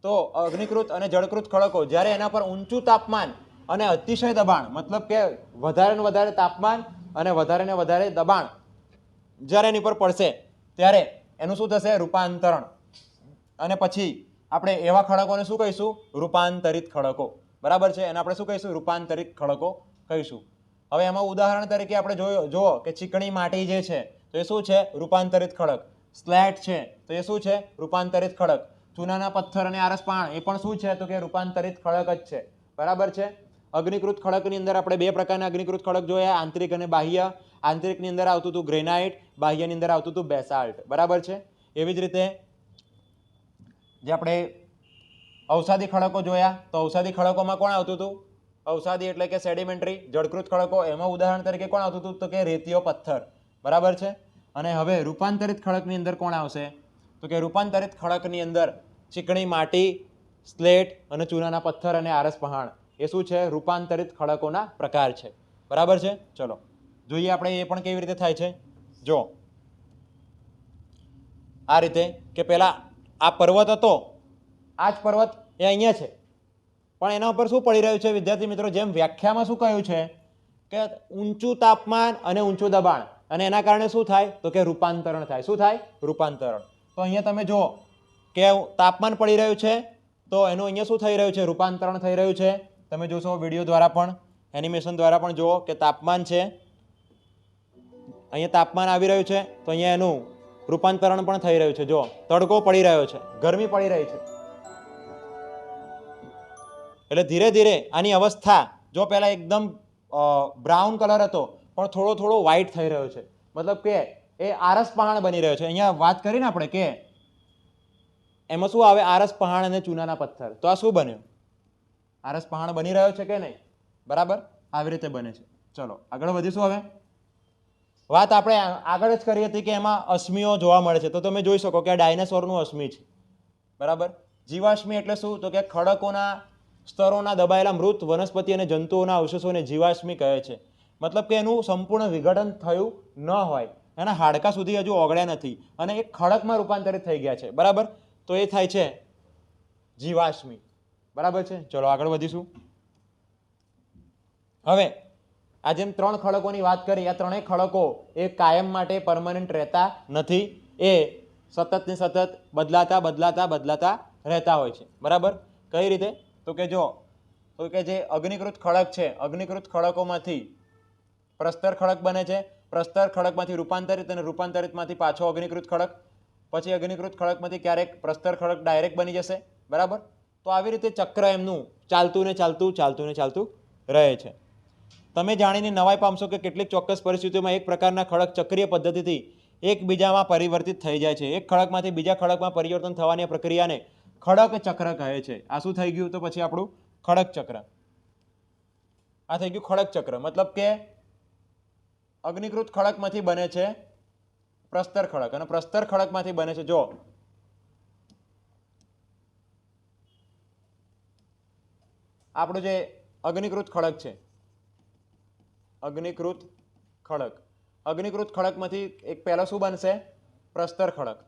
તો અગ્નિકૃત અને જળકૃત ખડકો જ્યારે એના પર ઊંચું તાપમાન અને અતિશય દબાણ, મતલબ કે વધારે ને વધારે તાપમાન અને વધારે ને વધારે દબાણ જ્યારે એની પર પડશે ત્યારે એનું શું થશે? રૂપાંતરણ. અને પછી આપણે એવા ખડકોને શું કહીશું? રૂપાંતરિત ખડકો. બરાબર છે, એને આપણે શું કહીશું? રૂપાંતરિત ખડકો કહીશું. હવે એમાં ઉદાહરણ તરીકે આપણે જુઓ કે ચીકણી માટી જે છે તો એ શું છે? રૂપાંતરિત ખડક. સ્લેટ છે તો એ શું છે? રૂપાંતરિત ખડક. ચૂનાના પથ્થર અને આરસ પાણ એ પણ શું છે? તો કે રૂપાંતરિત ખડક જ છે. બરાબર છે. અગ્નિકૃત ખડકની અંદર આપણે બે પ્રકારના અગ્નિકૃત ખડક જોયા, આંતરિક અને બાહ્ય. આંતરિકની અંદર આવતું હતું ગ્રેનાઇટ, બાહ્યની અંદર આવતું હતું બેસાલ્ટ. બરાબર છે. એવી જ રીતે જે આપણે અવસાદી ખડકો જોયા તો અવસાદી ખડકોમાં કોણ આવતું હતું? અવસાદી એટલે કે સેડિમેન્ટરી. જળકૃત ખડકો એમાં ઉદાહરણ તરીકે કોણ આવતું હતું? તો કે રેતીયો પથ્થર. બરાબર છે. અને હવે રૂપાંતરિત ખડકની અંદર કોણ આવશે? તો કે રૂપાંતરિત ખડકની અંદર ચીકણી માટી, સ્લેટ અને ચૂનાના પથ્થર અને આરસ પહાણ એ શું છે? રૂપાંતરિત ખડકોના પ્રકાર છે. બરાબર છે. ચલો જોઈએ આપણે એ પણ કેવી રીતે થાય છે. જો આ રીતે કે પહેલાં આ પર્વત હતો, આ જ પર્વત એ અહીંયા છે, પણ એના ઉપર શું પડી રહ્યું છે વિદ્યાર્થી મિત્રો? જેમ વ્યાખ્યામાં શું કહ્યું છે કે ઊંચું તાપમાન અને ઊંચું દબાણ, અને એના કારણે શું થાય તો કે રૂપાંતરણ થાય. શું થાય? રૂપાંતરણ. તો અહીંયા તમે જુઓ કે તાપમાન પડી રહ્યું છે, તો એનું અહીંયા શું થઈ રહ્યું છે? રૂપાંતરણ થઈ રહ્યું છે. તમે જોશો વિડીયો દ્વારા પણ, એનિમેશન દ્વારા પણ જુઓ કે તાપમાન છે, અહીંયા તાપમાન આવી રહ્યું છે, તો અહીંયા એનું રૂપાંતરણ પણ થઈ રહ્યું છે. જો તડકો પડી રહ્યો છે, ગરમી પડી રહી છે. એટલે ધીરે ધીરે આની અવસ્થા જો પહેલા એકદમ બ્રાઉન કલર હતો પણ થોડો થોડો વ્હાઇટ થઈ રહ્યો છે, મતલબ કે એ આરસ પહાણ બની રહ્યો છે. અહીંયા વાત કરીને આપણે કે એમાં શું આવે? આરસ પહાણ અને ચૂનાના પથ્થર. તો આ શું બન્યું? આરસ પહાણ બની રહ્યો છે કે નહીં? બરાબર, આવી રીતે બને છે. ચલો આગળ વધીશું. હવે વાત આપણે આગળ જ કરી હતી કે એમાં અશ્મિઓ જોવા મળે છે. તો તમે જોઈ શકો કે આ ડાયનાસોરનું અશ્મિ છે. બરાબર. જીવાશ્મિ એટલે શું? તો કે ખડકોના સ્તરોના દબાયેલા મૃત વનસ્પતિ અને જંતુઓના અવશેષોને જીવાશ્મિ કહે છે. મતલબ કે એનું સંપૂર્ણ વિઘટન થયું ન હોય, એના હાડકા સુધી હજુ ઓગળ્યા નથી અને એ ખડકમાં રૂપાંતરિત થઈ ગયા છે. બરાબર, તો એ થાય છે જીવાશ્મિ. બરાબર છે. ચલો આગળ વધીશું. હવે આ જેમ 3 ખડકોની વાત કરી, આ 3 ખડકો એ કાયમ માટે પરમનન્ટ રહેતા નથી, એ સતત ને સતત બદલાતા બદલાતા બદલાતા રહેતા હોય છે. બરાબર. કઈ રીતે? તો કે જો તો કે જે અગ્નિકૃત ખડક છે, અગ્નિકૃત ખડકોમાંથી પ્રસ્તર ખડક બને છે, પ્રસ્તર ખડકમાંથી રૂપાંતરિત અને રૂપાંતરિતમાંથી પાછો અગ્નિકૃત ખડક, પછી અગ્નિકૃત ખડકમાંથી ક્યારેક પ્રસ્તર ખડક ડાયરેક્ટ બની જશે. બરાબર. તો આવી રીતે ચક્ર એમનું ચાલતું ને ચાલતું ચાલતું ને ચાલતું રહે છે. તમે જાણીને નવાઈ પામશો કે કેટલીક ચોક્કસ પરિસ્થિતિઓમાં એક પ્રકારના ખડક ચક્રીય પદ્ધતિથી એકબીજામાં પરિવર્તિત થઈ જાય છે. એક ખડકમાંથી બીજા ખડકમાં પરિવર્તન થવાની પ્રક્રિયાને ખડક ચક્ર કહે છે. આ શું થઈ ગયું? તો પછી આપણું ખડક ચક્ર. આ થઈ ગયું ખડક ચક્ર. મતલબ કે અગ્નિકૃત ખડકમાંથી બને છે પ્રસ્તર ખડક, અને પ્રસ્તર ખડકમાંથી બને છે, જો આપણું જે અગ્નિકૃત ખડક છે, અગ્નિકૃત ખડક, અગ્નિકૃત ખડકમાંથી એક પહેલો શું બનશે? પ્રસ્તર ખડક.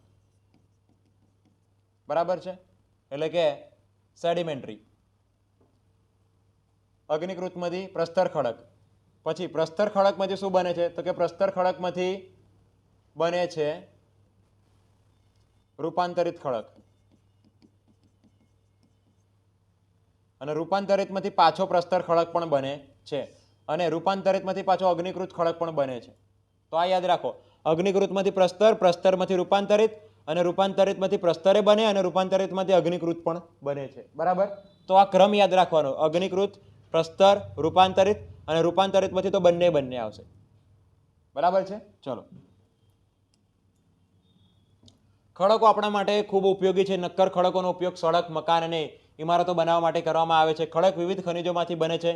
બરાબર છે. એટલે કે સેડિમેન્ટરી. અગ્નિકૃતમાંથી પ્રસ્તર ખડક, પછી પ્રસ્તર ખડકમાંથી શું બને છે? તો કે પ્રસ્તર ખડકમાંથી બને છે રૂપાંતરિત ખડક, અને રૂપાંતરિતમાંથી પાછો પ્રસ્તર ખડક પણ બને છે, અને રૂપાંતરિતમાંથી પાછો અગ્નિકૃત ખડક પણ બને છે. તો આ યાદ રાખો, અગ્નિકૃતમાંથી પ્રસ્તર, પ્રસ્તરમાંથી રૂપાંતરિત, અને રૂપાંતરિતમાંથી પ્રસ્તરે બને, અને રૂપાંતરિતમાંથી અગ્નિકૃત પણ બને છે. બરાબર. તો આ ક્રમ યાદ રાખવાનો, અગ્નિકૃત, પ્રસ્તર, રૂપાંતરિત, અને રૂપાંતરિતમાંથી તો બંને આવશે. બરાબર છે. ચલો, ખડકો આપણા માટે ખૂબ ઉપયોગી છે. નક્કર ખડકોનો ઉપયોગ સડક, મકાન અને ઇમારતો બનાવવા માટે કરવામાં આવે છે. ખડક વિવિધ ખનિજોમાંથી બને છે.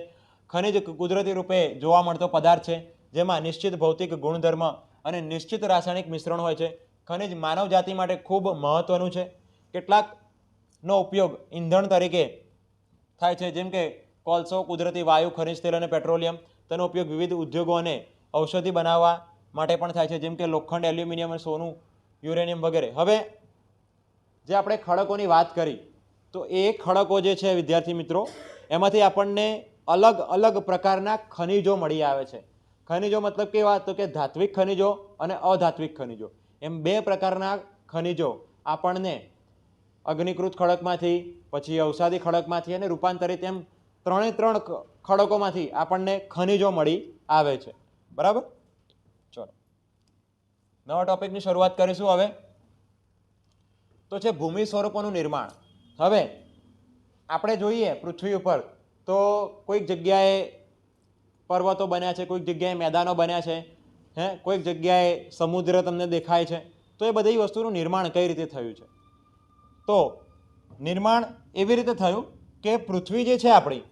ખનિજ કુદરતી રૂપે જોવા મળતો પદાર્થ છે, જેમાં નિશ્ચિત ભૌતિક ગુણધર્મ અને નિશ્ચિત રાસાયણિક મિશ્રણ હોય છે. ખનિજ માનવ જાતિ માટે ખૂબ મહત્વનું છે. કેટલાકનો ઉપયોગ ઈંધણ તરીકે થાય છે, જેમ કે કોલસો, કુદરતી વાયુ, ખનિજ તેલ અને પેટ્રોલિયમ. તેનો ઉપયોગ વિવિધ ઉદ્યોગો અને ઔષધિ બનાવવા માટે પણ થાય છે, જેમ કે લોખંડ, એલ્યુમિનિયમ અને સોનું, યુરેનિયમ વગેરે. હવે જે આપણે ખડકોની વાત કરી, તો એ ખડકો જે છે વિદ્યાર્થી મિત્રો, એમાંથી આપણને અલગ અલગ પ્રકારના ખનિજો મળી આવે છે. ખનિજો મતલબ કેવા? તો કે ધાત્વિક ખનિજો અને અધાત્વિક ખનિજો, એમ 2 પ્રકારના ખનિજો આપણને અગ્નિકૃત ખડકમાંથી, પછી અવસાદી ખડકમાંથી અને રૂપાંતરિત, એમ 3 ખડકોમાંથી આપણને ખનિજો મળી આવે છે. બરાબર. ચલો નવા ટોપિકની શરૂઆત કરીશું. હવે તો છે ભૂમિ સ્વરૂપોનું નિર્માણ. હવે આપણે જોઈએ પૃથ્વી ઉપર તો કોઈક જગ્યાએ પર્વતો બન્યા છે, કોઈક જગ્યાએ મેદાનો બન્યા છે, કોઈક જગ્યાએ સમુદ્ર તમને દેખાય છે. તો એ બધી વસ્તુનું નિર્માણ કઈ રીતે થયું છે? તો નિર્માણ એવી રીતે થયું કે પૃથ્વી જે છે આપણી,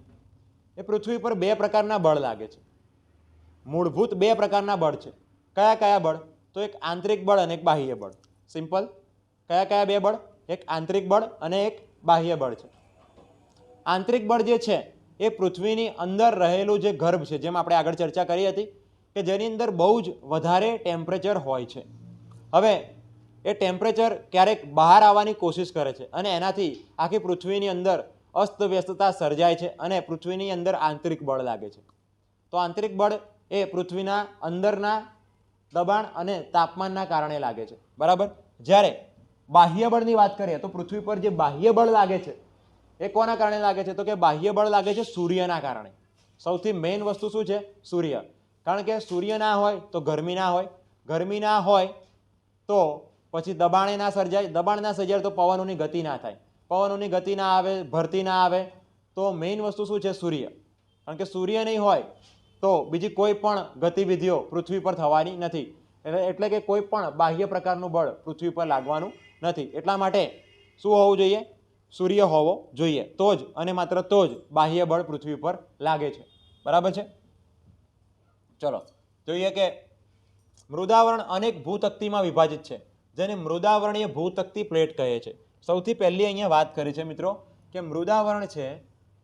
એ પૃથ્વી પર 2 પ્રકારના બળ લાગે છે. મૂળભૂત 2 પ્રકારના બળ છે. કયા કયા બળ? તો એક આંતરિક બળ અને એક બાહ્ય બળ. સિમ્પલ. કયા કયા 2 બળ? એક આંતરિક બળ અને એક બાહ્ય બળ છે. આંતરિક બળ જે છે એ પૃથ્વીની અંદર રહેલું જે ગર્ભ છે, જેમ આપણે આગળ ચર્ચા કરી હતી કે જેની અંદર બહુ જ વધારે ટેમ્પરેચર હોય છે. હવે એ ટેમ્પરેચર ક્યારેક બહાર આવવાની કોશિશ કરે છે અને એનાથી આખી પૃથ્વીની અંદર અસ્તવ્યસ્તતા સર્જાય છે અને પૃથ્વીની અંદર આંતરિક બળ લાગે છે. તો આંતરિક બળ એ પૃથ્વીના અંદરના દબાણ અને તાપમાનના કારણે લાગે છે, બરાબર. જ્યારે બાહ્ય બળની વાત કરીએ તો પૃથ્વી પર જે બાહ્ય બળ લાગે છે એ કોના કારણે લાગે છે? તો કે બાહ્ય બળ લાગે છે સૂર્યના કારણે. સૌથી મેઇન વસ્તુ શું છે? સૂર્ય. કારણ કે સૂર્ય ના હોય તો ગરમી ના હોય, ગરમી ના હોય તો પછી દબાણે ના સર્જાય, દબાણ ના સર્જાય તો પવનોની ગતિ ના થાય, પવનોની ગતિ ના આવે, ભરતી ના આવે. તો મેઇન વસ્તુ શું છે? સૂર્ય. કારણ કે સૂર્ય નહીં હોય તો બીજી કોઈ પણ ગતિવિધિઓ પૃથ્વી પર થવાની નથી. એટલે કે કોઈ પણ બાહ્ય પ્રકારનું બળ પૃથ્વી પર લાગવાનું નથી. એટલા માટે શું હોવું જોઈએ? સૂર્ય હોવો જોઈએ. તો જ અને માત્ર તો જ બાહ્ય બળ પૃથ્વી પર લાગે છે, બરાબર છે. ચલો જોઈએ કે મૃદાવરણ અનેક ભૂતક્તિમાં વિભાજિત છે, જેને મૃદાવરણીય ભૂતક્તિ પ્લેટ કહે છે. સૌથી પહેલી અહીંયા વાત કરી છે મિત્રો કે મૃદાવરણ છે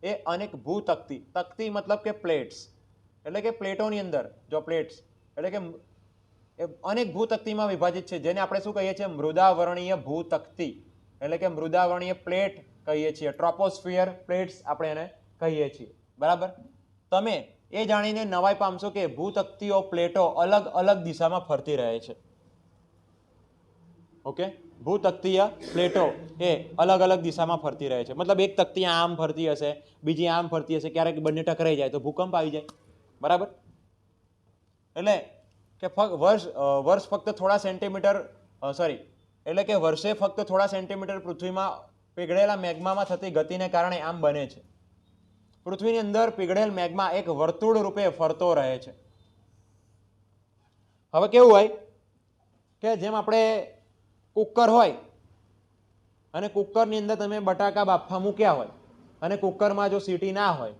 એ અનેક ભૂતક્તિ, તક્તિ મતલબ કે પ્લેટ્સ, એટલે કે પ્લેટોની અંદર જો પ્લેટ્સ એટલે કે અનેક ભૂતક્તિમાં વિભાજિત છે, જેને આપણે શું કહીએ છીએ? મૃદાવરણીય ભૂતક્તિ એટલે કે મૃદાવરણીય પ્લેટ કહીએ છીએ. ટ્રોપોસ્ફિયર પ્લેટ્સ આપણે એને કહીએ છીએ, બરાબર. તમે એ જાણીને નવાઈ પામશો કે ભૂતક્તિઓ પ્લેટો અલગ અલગ દિશામાં ફરતી રહે છે. ઓકે, ભૂતક્તિય પ્લેટો એ અલગ અલગ દિશામાં ફરતી રહે છે. મતલબ એક તક્તિ આમ ફરતી હશે, બીજી આમ ફરતી હશે, ક્યારેક બંને ટકરાઈ જાય તો ભૂકંપ આવી જાય, બરાબર. એટલે કે વર્ષ ફક્ત થોડા સેન્ટીમીટર એટલે કે વર્ષે ફક્ત થોડા સેન્ટીમીટર પૃથ્વીમાં પીગળેલા મેગ્મામાં થતી ગતિને કારણે આમ બને છે. પૃથ્વીની અંદર પીગળેલ મેગ્મા એક વર્તુળ રૂપે ફરતો રહે છે. હવે કેવું હોય કે જેમ આપણે કુકર હોય અને કુકરની અંદર તમે બટાકા બાફવા મૂક્યા હોય અને કુકરમાં જો સીટી ના હોય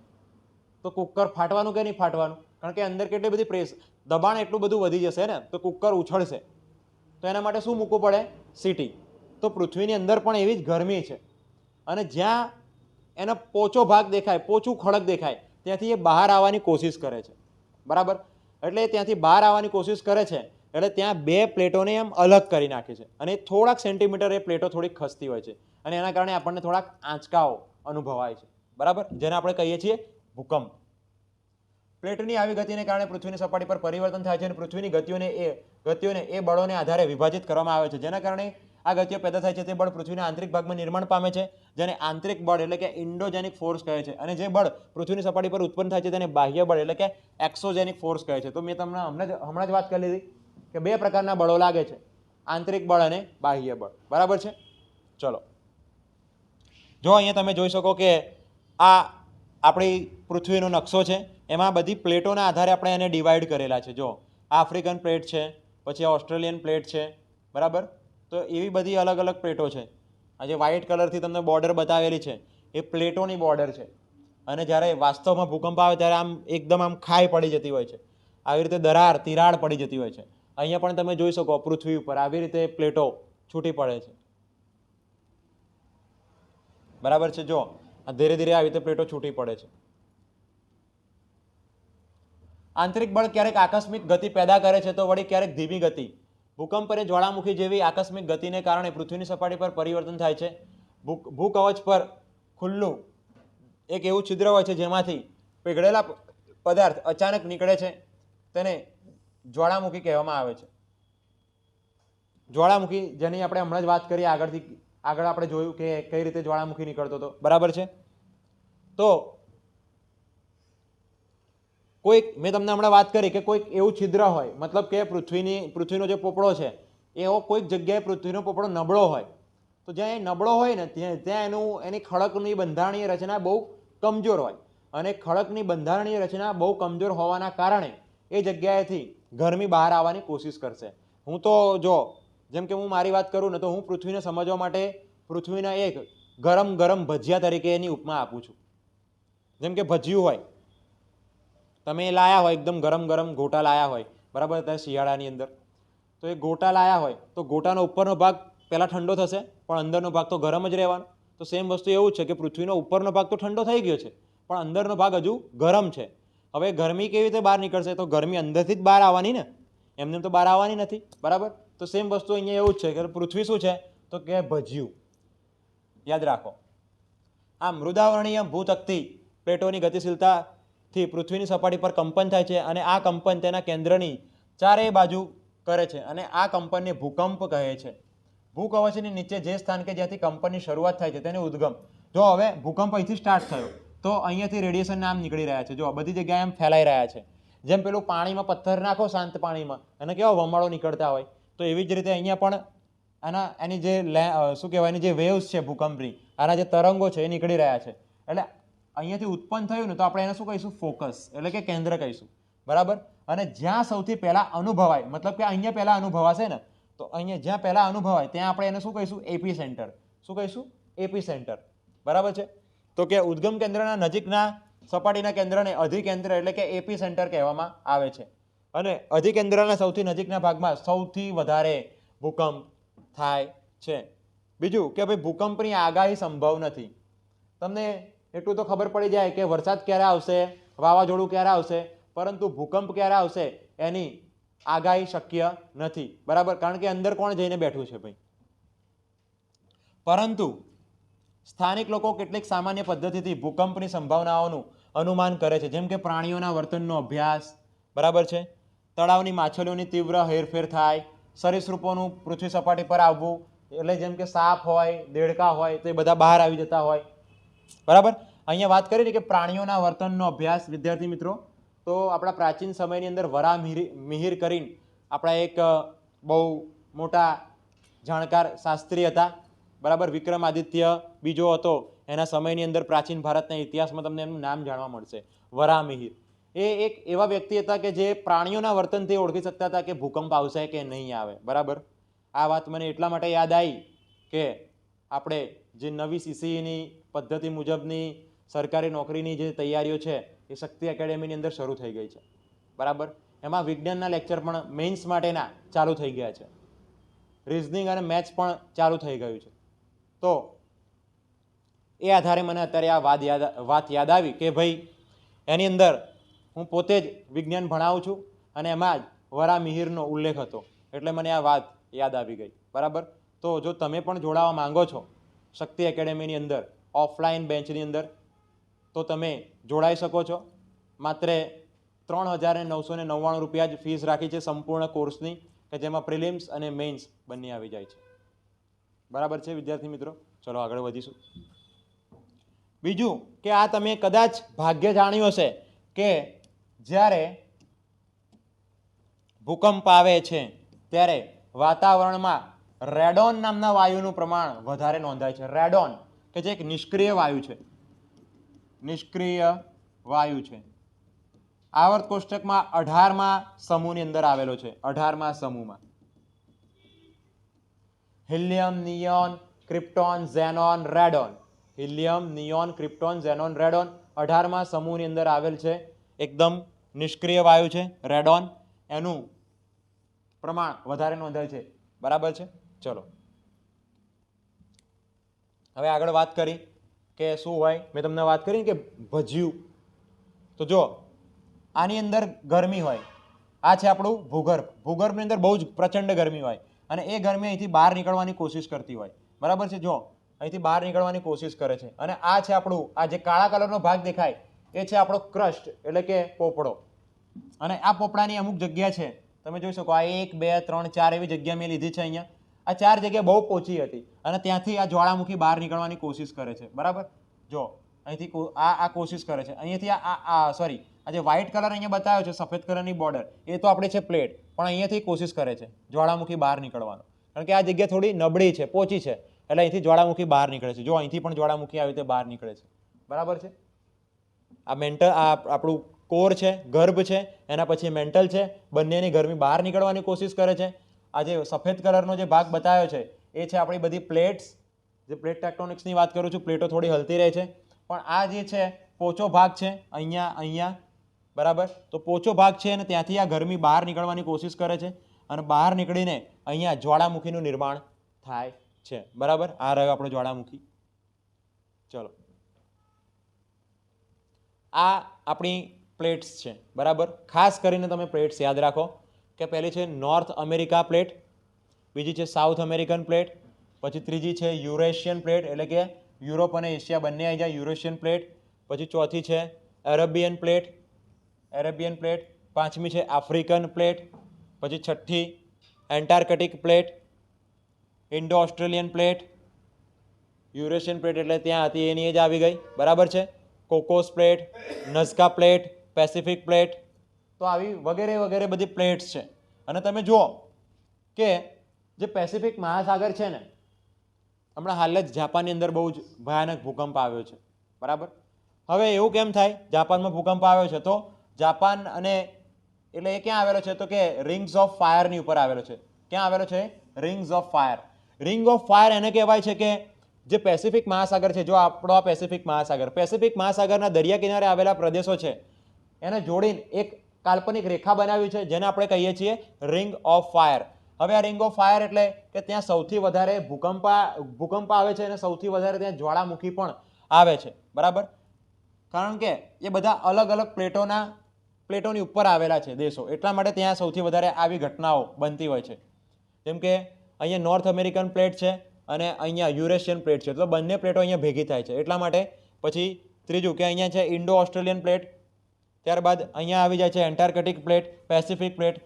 તો કુકર ફાટવાનું કે નહીં ફાટવાનું? કારણ કે અંદર કેટલી બધી દબાણ એટલું બધું વધી જશે ને તો કુકર ઉછળશે. તો એના માટે શું મૂકવું પડે? સીટી. તો પૃથ્વીની અંદર પણ એવી જ ગરમી છે અને જ્યાં એનો પોચો ભાગ દેખાય, પોચું ખડક દેખાય, ત્યાંથી એ બહાર આવવાની કોશિશ કરે છે, બરાબર. એટલે ત્યાંથી બહાર આવવાની કોશિશ કરે છે એટલે ત્યાં બે પ્લેટોને એમ અલગ કરી નાખે છે અને થોડાક સેન્ટીમીટર એ પ્લેટો થોડીક ખસતી હોય છે અને એના કારણે આપણને થોડાક આંચકાઓ અનુભવાય છે, બરાબર, જેને આપણે કહીએ છીએ ભૂકંપ. પ્લેટની આવી ગતિને કારણે પૃથ્વીની સપાટી પર પરિવર્તન થાય છે અને પૃથ્વીની ગતિઓને એ બળોને આધારે વિભાજિત કરવામાં આવે છે, જેના કારણે આ ગતિઓ પેદા થાય છે. તે બળ પૃથ્વીના આંતરિક ભાગમાં નિર્માણ પામે છે, જેને આંતરિક બળ એટલે કે ઇન્ડોજેનિક ફોર્સ કહે છે. અને જે બળ પૃથ્વીની સપાટી પર ઉત્પન્ન થાય છે તેને બાહ્ય બળ એટલે કે એક્સોજેનિક ફોર્સ કહે છે. તો મેં તમને હમણાં જ વાત કરી લીધી કે બે પ્રકારના બળો લાગે છે, આંતરિક બળ અને બાહ્ય બળ, બરાબર છે. ચલો જો અહીંયા તમે જોઈ શકો કે આ આપણી પૃથ્વીનો નકશો છે, એમાં બધી પ્લેટોના આધારે આપણે એને ડિવાઈડ કરેલા છે. જો આફ્રિકન પ્લેટ છે, પછી ઓસ્ટ્રેલિયન પ્લેટ છે, બરાબર. તો એવી બધી અલગ અલગ પ્લેટો છે. આ જે વ્હાઇટ કલરથી તમને બોર્ડર બતાવેલી છે એ પ્લેટોની બોર્ડર છે. અને જ્યારે વાસ્તવમાં ભૂકંપ આવે ત્યારે આમ એકદમ આમ ખાઈ પડી જતી હોય છે, આવી રીતે તિરાડ પડી જતી હોય છે. અહીંયા પણ તમે જોઈ શકો પૃથ્વી ઉપર આવી રીતે પ્લેટો છૂટી પડે છે, બરાબર છે. જો ધીરે ધીરે આવી રીતે પ્લેટો છૂટી પડે છે. આંતરિક બળ ક્યારેક આકસ્મિક ગતિ પેદા કરે છે તો વળી ક્યારેક ધીમી ગતિ. ભૂકંપ અને જ્વાળામુખી જેવી આકસ્મિક ગતિને કારણે પૃથ્વીની સપાટી પર પરિવર્તન થાય છે. ભૂકવચ પર ખુલ્લું એક એવું છિદ્ર હોય છે જેમાંથી પીગળેલા પદાર્થ અચાનક નીકળે છે, તેને જ્વાળામુખી કહેવામાં આવે છે. જ્વાળામુખી જેની આપણે હમણાં જ વાત કરી, આગળ આપણે જોયું કે કઈ રીતે જ્વાળામુખી નીકળતો હતો, બરાબર છે. તો મેં તમને હમણાં વાત કરી કે કોઈક એવું છિદ્ર હોય, મતલબ કે પૃથ્વીનો જે પોપડો છે એવો કોઈક જગ્યાએ પૃથ્વીનો પોપડો નબળો હોય, તો જ્યાં એ નબળો હોય ને ત્યાં એની ખડકની બંધારણીય રચના બહુ કમજોર હોય અને ખડકની બંધારણીય રચના બહુ કમજોર હોવાના કારણે એ જગ્યાએથી ગરમી બહાર આવવાની કોશિશ કરશે. હું તો જો જેમ કે હું મારી વાત કરું ને તો હું પૃથ્વીને સમજવા માટે પૃથ્વીના એક ગરમ ભજીયા તરીકે એની ઉપમા આપું છું. જેમ કે ભજીયું હોય, તમે લાયા હોય એકદમ ગરમ ગોટા લાયા હોય, બરાબર, અત્યારે શિયાળાની અંદર તો એ ગોટા લાયા હોય તો ગોટાનો ઉપરનો ભાગ પહેલાં ઠંડો થશે પણ અંદરનો ભાગ તો ગરમ જ રહેવાનો. તો સેમ વસ્તુ એવું છે કે પૃથ્વીનો ઉપરનો ભાગ તો ઠંડો થઈ ગયો છે પણ અંદરનો ભાગ હજુ ગરમ છે. હવે ગરમી કેવી રીતે બહાર નીકળશે? તો ગરમી અંદરથી જ બહાર આવવાની ને, એમને તો બહાર આવવાની નથી, બરાબર. તો સેમ વસ્તુ અહીંયા એવું જ છે કે પૃથ્વી શું છે તો કે ભજ્યું. યાદ રાખો, આ મૃદાવરણીય ભૂતકતી પ્લેટોની ગતિશીલતાથી પૃથ્વીની સપાટી પર કંપન થાય છે અને આ કંપન તેના કેન્દ્રની ચારેય બાજુ કરે છે અને આ કંપનને ભૂકંપ કહે છે. ભૂકવચની નીચે જે સ્થાન કે જ્યાંથી કંપનની શરૂઆત થાય છે તેને ઉદ્ગમ. જો હવે ભૂકંપ અહીંથી સ્ટાર્ટ થયો તો અહીંયાથી રેડિયેશન નામ નીકળી રહ્યા છે. જો બધી જગ્યાએ એમ ફેલાઈ રહ્યા છે. જેમ પેલું પાણીમાં પથ્થર નાખો શાંત પાણીમાં અને કેવા વમાળો નીકળતા હોય, તો એવી જ રીતે અહીંયા પણ એની જે શું કહેવાય એની જે વેવ્સ છે ભૂકંપની, આના જે તરંગો છે એ નીકળી રહ્યા છે. એટલે અહીંયાથી ઉત્પન્ન થયું ને તો આપણે એને શું કહીશું? ફોકસ, એટલે કે કેન્દ્ર કહીશું. બરાબર. અને જ્યાં સૌથી પહેલા અનુભવાય, મતલબ કે અહીંયા પહેલા અનુભવાશે ને, તો અહીંયા જ્યાં પહેલા અનુભવાય ત્યાં આપણે એને શું કહીશું? Epicentre. શું કહીશું? Epicentre. બરાબર છે. તો કે ઉદ્ગમ કેન્દ્રના નજીકના સપાટીના કેન્દ્રને અધિકેન્દ્ર એટલે કે એપી સેન્ટર કહેવામાં આવે છે. અને અધિકેન્દ્રના સૌથી નજીકના ભાગમાં સૌથી વધારે ભૂકંપ થાય છે. બીજું કે ભાઈ ભૂકંપની આગાહી સંભવ નથી. તમને એટલું તો ખબર પડી જાય કે વરસાદ ક્યારે આવશે, વાવાઝોડું ક્યારે આવશે, પરંતુ ભૂકંપ ક્યારે આવશે એની આગાહી શક્ય નથી. બરાબર. કારણ કે અંદર કોણ જઈને બેઠું છે ભાઈ. પરંતુ સ્થાનિક લોકો કેટલીક સામાન્ય પદ્ધતિથી ભૂકંપની સંભાવનાઓનું અનુમાન કરે છે. જેમ કે પ્રાણીઓના વર્તનનો અભ્યાસ. બરાબર છે. તળાવની માછલીઓની તીવ્ર હેરફેર થાય, સરીસૃપોનું પૃથ્વી સપાટી પર આવવું, એટલે જેમ કે સાપ હોય, દેડકા હોય તો એ બધા બહાર આવી જતા હોય. બરાબર. અહીંયા વાત કરી કે પ્રાણીઓના વર્તનનો અભ્યાસ. વિદ્યાર્થી મિત્રો, તો આપણા પ્રાચીન સમયની અંદર વરા મિહિર કરીને આપણા એક બહુ મોટા જાણકાર શાસ્ત્રી હતા. બરાબર. વિક્રમાદિત્ય બીજો હતો, એના સમયની અંદર પ્રાચીન ભારતના ઇતિહાસમાં તમને એમનું નામ જાણવા મળશે, વરા મિહિર. એ એક એવા વ્યક્તિ હતા કે જે પ્રાણીઓના વર્તનથી ઓળખી શકતા હતા કે ભૂકંપ આવશે કે નહીં આવે. બરાબર. આ વાત મને એટલા માટે યાદ આવી કે આપણે જે નવી સીસીઈની પદ્ધતિ મુજબની સરકારી નોકરીની જે તૈયારીઓ છે એ શક્તિ એકેડેમીની અંદર શરૂ થઈ ગઈ છે. બરાબર. એમાં વિજ્ઞાનના લેક્ચર પણ મેઇન્સ માટેના ચાલુ થઈ ગયા છે. રિઝનિંગ અને મેથ્સ પણ ચાલુ થઈ ગયું છે. તો એ આધારે મને અત્યારે આ વાત યાદ આવી કે ભાઈ એની અંદર હું પોતે જ વિજ્ઞાન ભણાવું છું અને એમાં જ વરા મિહિરનો ઉલ્લેખ હતો, એટલે મને આ વાત યાદ આવી ગઈ. બરાબર. તો જો તમે પણ જોડાવા માંગો છો શક્તિ એકેડેમીની અંદર ઓફલાઈન બેન્ચની અંદર, તો તમે જોડાઈ શકો છો. માત્ર 3,999 રૂપિયા જ ફીસ રાખી છે સંપૂર્ણ કોર્સની, કે જેમાં પ્રિલિમ્સ અને મેઇન્સ બંને આવી જાય છે. બરાબર છે વિદ્યાર્થી મિત્રો. ચલો આગળ વધીશું. બીજું કે આ તમે કદાચ ભાગ્ય જાણ્યું હશે કે જ્યારે ભૂકંપ આવે છે ત્યારે વાતાવરણમાં રેડોન નામના વાયુનું પ્રમાણ વધારે નોંધાય છે. રેડોન કે જે એક નિષ્ક્રિય વાયુ છે. નિષ્ક્રિય વાયુ છે. આવર્ત કોષ્ટકમાં 18મા સમૂહની અંદર આવેલો છે. 18મા સમૂહમાં helium, neon, krypton, xenon, radon. Helium, neon, krypton, xenon, radon 18મા સમૂહની અંદર આવેલ છે. એકદમ નિષ્ક્રિય વાયુ છે રેડોન. એનું પ્રમાણ વધારે નોંધાય છે. બરાબર છે. ચલો હવે આગળ વાત કરી કે શું હોય. મેં તમને વાત કરી કે ભજ્યું. તો જો આની અંદર ગરમી હોય. આ છે આપણું ભૂગર્ભ. ભૂગર્ભની અંદર બહુ જ પ્રચંડ ગરમી હોય અને એ ગરમી અહીંથી બહાર નીકળવાની કોશિશ કરતી હોય. બરાબર છે. જો અહીંથી બહાર નીકળવાની કોશિશ કરે છે અને આ છે આપણું, આ જે કાળા કલરનો ભાગ દેખાય એ છે આપણો ક્રસ્ટ એટલે કે પોપડો. અને આ પોપડાની અમુક જગ્યા છે, તમે જોઈ શકો. આ 1, 2, 3, 4 એવી જગ્યા મેં લીધી છે અહીંયા. આ 4 જગ્યા બહુ પોચી હતી અને ત્યાંથી આ જ્વાળામુખી બહાર નીકળવાની કોશિશ કરે છે. બરાબર. જો અહીંથી આ કોશિશ કરે છે. અહીંયાથી સોરી, આ જે વ્હાઇટ કલર અહીંયા બતાવ્યો છે, સફેદ કલરની બોર્ડર, એ તો આપણી છે પ્લેટ, પણ અહીંયાથી કોશિશ કરે છે જ્વાળામુખી બહાર નીકળવાનો. કારણ કે આ જગ્યા થોડી નબળી છે, પોચી છે, એટલે અહીંથી જ્વાળામુખી બહાર નીકળે છે. જો અહીંથી પણ જ્વાળામુખી આવી રીતે બહાર નીકળે છે. બરાબર છે. આ મેન્ટલ, આ આપણું કોર છે, ગર્ભ છે, એના પછી મેન્ટલ છે. બંનેની ગરમી બહાર નીકળવાની કોશિશ કરે છે. આ જે સફેદ કલરનો જે ભાગ બતાવ્યો છે એ છે આપણી બધી પ્લેટ્સ. જે પ્લેટ ટેક્ટોનિક્સની વાત કરું છું, પ્લેટો થોડી હલતી રહે છે. પણ આ જે છે પોચો ભાગ છે અહીંયા. બરાબર. તો પોચો ભાગ છે અને ત્યાંથી આ ગરમી બહાર નીકળવાની કોશિશ કરે છે અને બહાર નીકળીને અહીંયા જ્વાળામુખીનું નિર્માણ થાય છે. બરાબર. આ રહ્યો આપણો જ્વાળામુખી. ચલો, આ આપણી પ્લેટ્સ છે. બરાબર. ખાસ કરીને તમે પ્લેટ્સ યાદ રાખો કે પહેલી છે નોર્થ અમેરિકા પ્લેટ, બીજી છે સાઉથ અમેરિકન પ્લેટ, પછી ત્રીજી છે યુરેશિયન પ્લેટ, એટલે કે યુરોપ અને એશિયા બંને આવી જાય યુરેશિયન પ્લેટ, પછી ચોથી છે એરેબિયન પ્લેટ, પાંચમી છે આફ્રિકન પ્લેટ, પછી છઠ્ઠી Antarctic plate, Indo Australian plate, Eurasian plate એટલે ત્યાં હતી એની જ આવી ગઈ, બરાબર છે, કોકોસ પ્લેટ, નઝકા પ્લેટ, પેસિફિક પ્લેટ, તો આવી વગેરે વગેરે બધી પ્લેટ્સ છે. અને તમે જુઓ કે જે પેસિફિક મહાસાગર છે ને, હમણાં હાલ જ જાપાનની અંદર બહુ જ ભયાનક ભૂકંપ આવ્યો છે, બરાબર. હવે એવું કેમ થાય જાપાનમાં ભૂકંપ આવ્યો છે? તો જાપાન અને એટલે એ ક્યાં આવેલો છે? તો કે રિંગ્સ ઓફ ફાયરની ઉપર આવેલો છે. ક્યાં આવેલો છે? Rings of fire. Ring of fire એને કહેવાય છે કે જે પેસિફિક મહાસાગર છે, જો આપણો આ પેસિફિક મહાસાગરના દરિયા કિનારે આવેલા પ્રદેશો છે એને જોડીને એક કાલ્પનિક રેખા બનાવી છે જેને આપણે કહીએ છીએ રિંગ ઓફ ફાયર. હવે આ રિંગ ઓફ ફાયર એટલે કે ત્યાં સૌથી વધારે ભૂકંપ આવે છે અને સૌથી વધારે ત્યાં જ્વાળામુખી પણ આવે છે, બરાબર. કારણ કે એ બધા અલગ અલગ પ્લેટોની ઉપર આવેલા છે દેશો, એટલા માટે ત્યાં સૌથી વધારે આવી ઘટનાઓ બનતી હોય છે. જેમ કે અહીંયા નોર્થ અમેરિકન પ્લેટ છે અને અહીંયા યુરેશિયન પ્લેટ છે, તો બંને પ્લેટો અહીંયા ભેગી થાય છે એટલા માટે. પછી ત્રીજું કે અહીંયા છે ઇન્ડો ઓસ્ટ્રેલિયન પ્લેટ, ત્યારબાદ અહીંયા આવી જાય છે Antarctic plate, Pacific plate,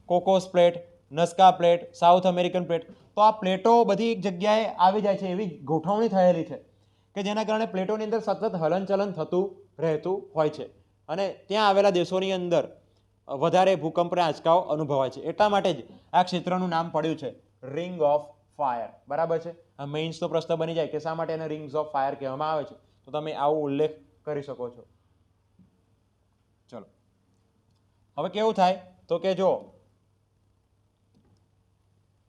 Cocos plate, Nazca plate, South American plate. તો આ પ્લેટો બધી એક જગ્યાએ આવી જાય છે, એવી ગોઠવણી થયેલી છે કે જેના કારણે પ્લેટોની અંદર સતત હલનચલન થતું રહેતું હોય છે અને ત્યાં આવેલા દેશોની અંદર વધારે ભૂકંપના આંચકાઓ અનુભવાય છે. એટલા માટે જ આ ક્ષેત્રનું નામ પડ્યું છે રિંગ ઓફ ફાયર, બરાબર છે. આ મેઇન્સ તો પ્રશ્ન બની જાય કે શા માટે એને રિંગ્સ ઓફ ફાયર કહેવામાં આવે છે, તો તમે આવો ઉલ્લેખ કરી શકો છો. ચલો, હવે કેવું થાય તો કે જો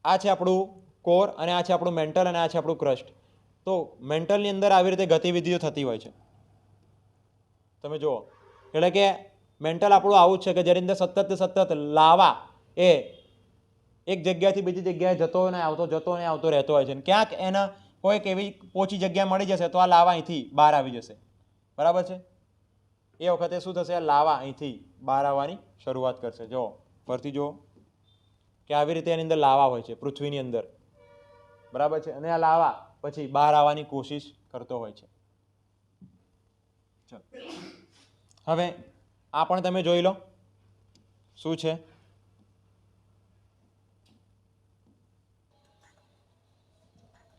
આ છે આપણું કોર અને આ છે આપણું મેન્ટલ અને આ છે આપણું ક્રસ્ટ. તો મેન્ટલની અંદર આવી રીતે ગતિવિધિઓ થતી હોય છે, તમે જુઓ. એટલે કે મેન્ટલ આપણું આવું જ છે કે જેની અંદર સતત લાવા એ એક જગ્યાથી બીજી જગ્યાએ જતો ને આવતો રહેતો હોય છે. ક્યાંક એના કોઈક એવી પોચી જગ્યા મળી જશે તો આ લાવા અહીંથી બહાર આવી જશે, બરાબર છે. એ વખતે શું થશે? આ લાવા અહીંથી બહાર આવવાની શરૂઆત કરશે. જો ફરતી જુઓ કે આવી રીતે એની અંદર લાવા હોય છે પૃથ્વીની અંદર, બરાબર છે. અને આ લાવા પછી બહાર આવવાની કોશિશ કરતો હોય છે. હવે આ પણ તમે જોઈ લો શું છે.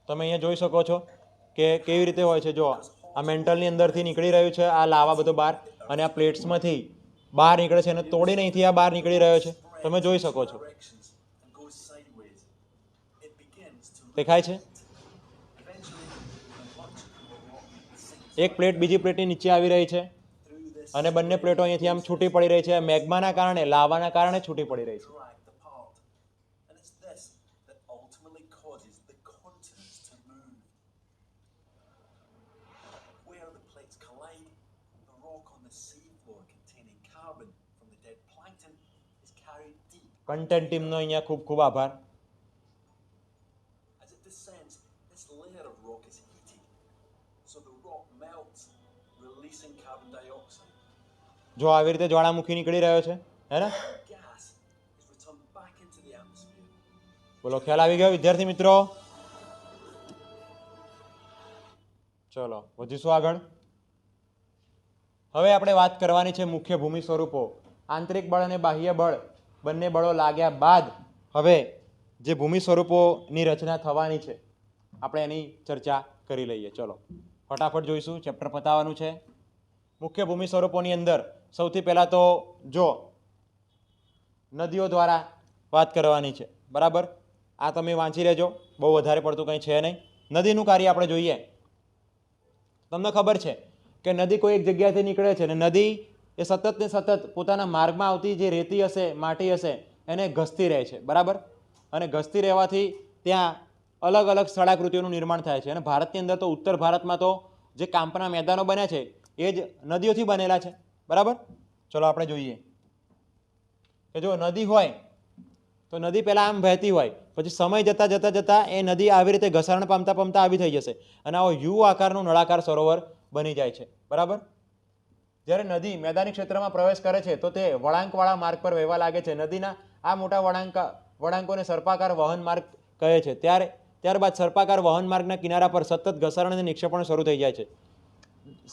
તમે અહીંયા જોઈ શકો છો કે કેવી રીતે હોય છે. જો આ મેન્ટલની અંદરથી નીકળી રહ્યું છે આ લાવા બધો બહાર, અને આ પ્લેટ્સમાંથી બહાર નીકળે છે અને તોડીને અહીંથી આ બહાર નીકળી રહ્યો છે, તમે જોઈ શકો છો. દેખાય છે? એક પ્લેટ બીજી પ્લેટની નીચે આવી રહી છે અને બંને પ્લેટો અહીંયાથી આમ છૂટી પડી રહી છે. મેગ્માના કારણે, લાવાના કારણે છૂટી પડી રહી છે. કન્ટેન્ટ ટીમનો અહીંયા ખૂબ ખૂબ આભાર. જો આવી રીતે જ્વાળામુખી નીકળી રહ્યો છે, હે ને? બોલો, ખ્યાલ આવી ગયો વિદ્યાર્થી મિત્રો? ચલો વધીશું આગળ. હવે આપણે વાત કરવાની છે મુખ્ય ભૂમિ સ્વરૂપો. આંતરિક બળ અને બાહ્ય બળ બંને બળો લાગ્યા બાદ હવે જે ભૂમિ સ્વરૂપોની રચના થવાની છે આપણે એની ચર્ચા કરી લઈએ. ચલો ફટાફટ જોઈશું, ચેપ્ટર પતાવવાનું છે. મુખ્ય ભૂમિ સ્વરૂપોની અંદર સૌથી પહેલાં તો જો નદીઓ દ્વારા વાત કરવાની છે, બરાબર. આ તમે વાંચી લેજો, બહુ વધારે પડતું કંઈ છે નહીં. નદીનું કાર્ય આપણે જોઈએ. તમને ખબર છે કે નદી કોઈ એક જગ્યાએથી નીકળે છે અને નદી એ સતત ને સતત પોતાના માર્ગમાં આવતી જે રેતી હશે, માટી હશે, એને ઘસતી રહે છે, બરાબર. અને ઘસતી રહેવાથી ત્યાં અલગ અલગ સ્થળાકૃતિઓનું નિર્માણ થાય છે. અને ભારતની અંદર તો ઉત્તર ભારતમાં તો જે કાંપના મેદાનો બન્યા છે એ જ નદીઓથી બનેલા છે, બરાબર. ચલો આપણે જોઈએ કે જો નદી હોય તો નદી પહેલાં આમ વહેતી હોય, પછી સમય જતાં એ નદી આવી રીતે ઘસારણ પામતા આવી થઈ જશે અને આવો યુ આકારનું નળાકાર સરોવર બની જાય છે, બરાબર. જ્યારે નદી મેદાની ક્ષેત્રમાં પ્રવેશ કરે છે તો તે વળાંકવાળા માર્ગ પર વહેવા લાગે છે. નદીના આ મોટા વળાંકોને સર્પાકાર વહન માર્ગ કહે છે. ત્યારબાદ સર્પાકાર વહન માર્ગના કિનારા પર સતત ઘસારણ અને નિક્ષેપણ શરૂ થઈ જાય છે.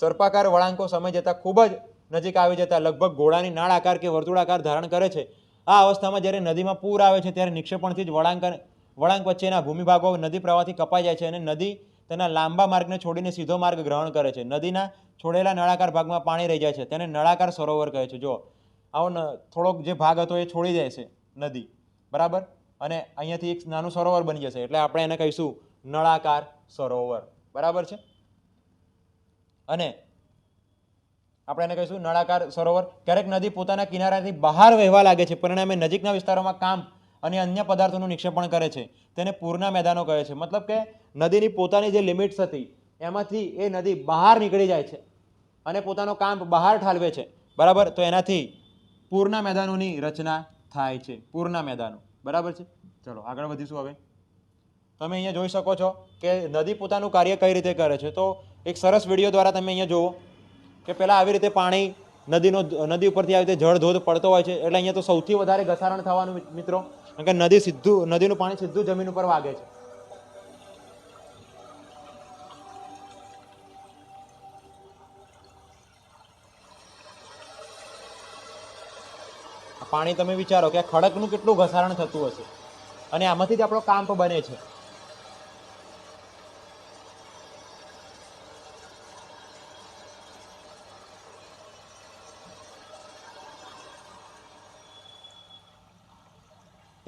સર્પાકાર વળાંકો સમય જતાં ખૂબ જ નજીક આવી જતા લગભગ ઘોડાની નાળ આકાર કે વર્તુળાકાર ધારણ કરે છે. આ અવસ્થામાં જ્યારે નદીમાં પૂર આવે છે ત્યારે નિક્ષેપણથી જ વળાંક વચ્ચેના ભૂમિભાગો નદી પ્રવાહથી કપાઈ જાય છે અને નદી તેના લાંબા માર્ગને છોડીને સીધો માર્ગ ગ્રહણ કરે છે. નદીના છોડેલા નળાકાર ભાગમાં પાણી રહી જાય છે, તેને નળાકાર સરોવર કહે છે. જો આવો થોડોક જે ભાગ હતો એ છોડી જાય છે નદી, બરાબર, અને અહીંયાથી એક નાનું સરોવર બની જશે, એટલે આપણે એને કહીશું નળાકાર સરોવર, બરાબર છે. અને આપણે એને કહીશું નળાકાર સરોવર. ક્યારેક નદી પોતાના કિનારાથી બહાર વહેવા લાગે છે, પરિણામે નજીકના વિસ્તારોમાં કાંપ અને અન્ય પદાર્થોનું નિક્ષેપણ કરે છે. તેને પૂરના મેદાનો કહે છે. મતલબ કે નદીની પોતાની જે લિમિટ્સ હતી એમાંથી એ નદી બહાર નીકળી જાય છે અને પોતાનો કાંપ બહાર ઠાલવે છે, બરાબર. તો એનાથી પૂરના મેદાનોની રચના થાય છે, પૂરના મેદાનો, બરાબર છે. ચલો આગળ વધીશું. હવે તમે અહીંયા જોઈ શકો છો કે નદી પોતાનું કાર્ય કઈ રીતે કરે છે. તો એક સરસ વિડીયો દ્વારા તમે અહીંયા જુઓ કે પહેલાં આવી રીતે પાણી નદી ઉપરથી આવી રીતે જળ ધોધ પડતો હોય છે, એટલે અહીંયા તો સૌથી વધારે ઘસારણ થવાનું મિત્રો, કારણ કે નદીનું પાણી સીધું જમીન ઉપર વાગે છે. પાણી તમે વિચારો કે આ ખડકનું કેટલું ઘસારણ થતું હશે, અને આમાંથી જ આપણો કાંપ બને છે.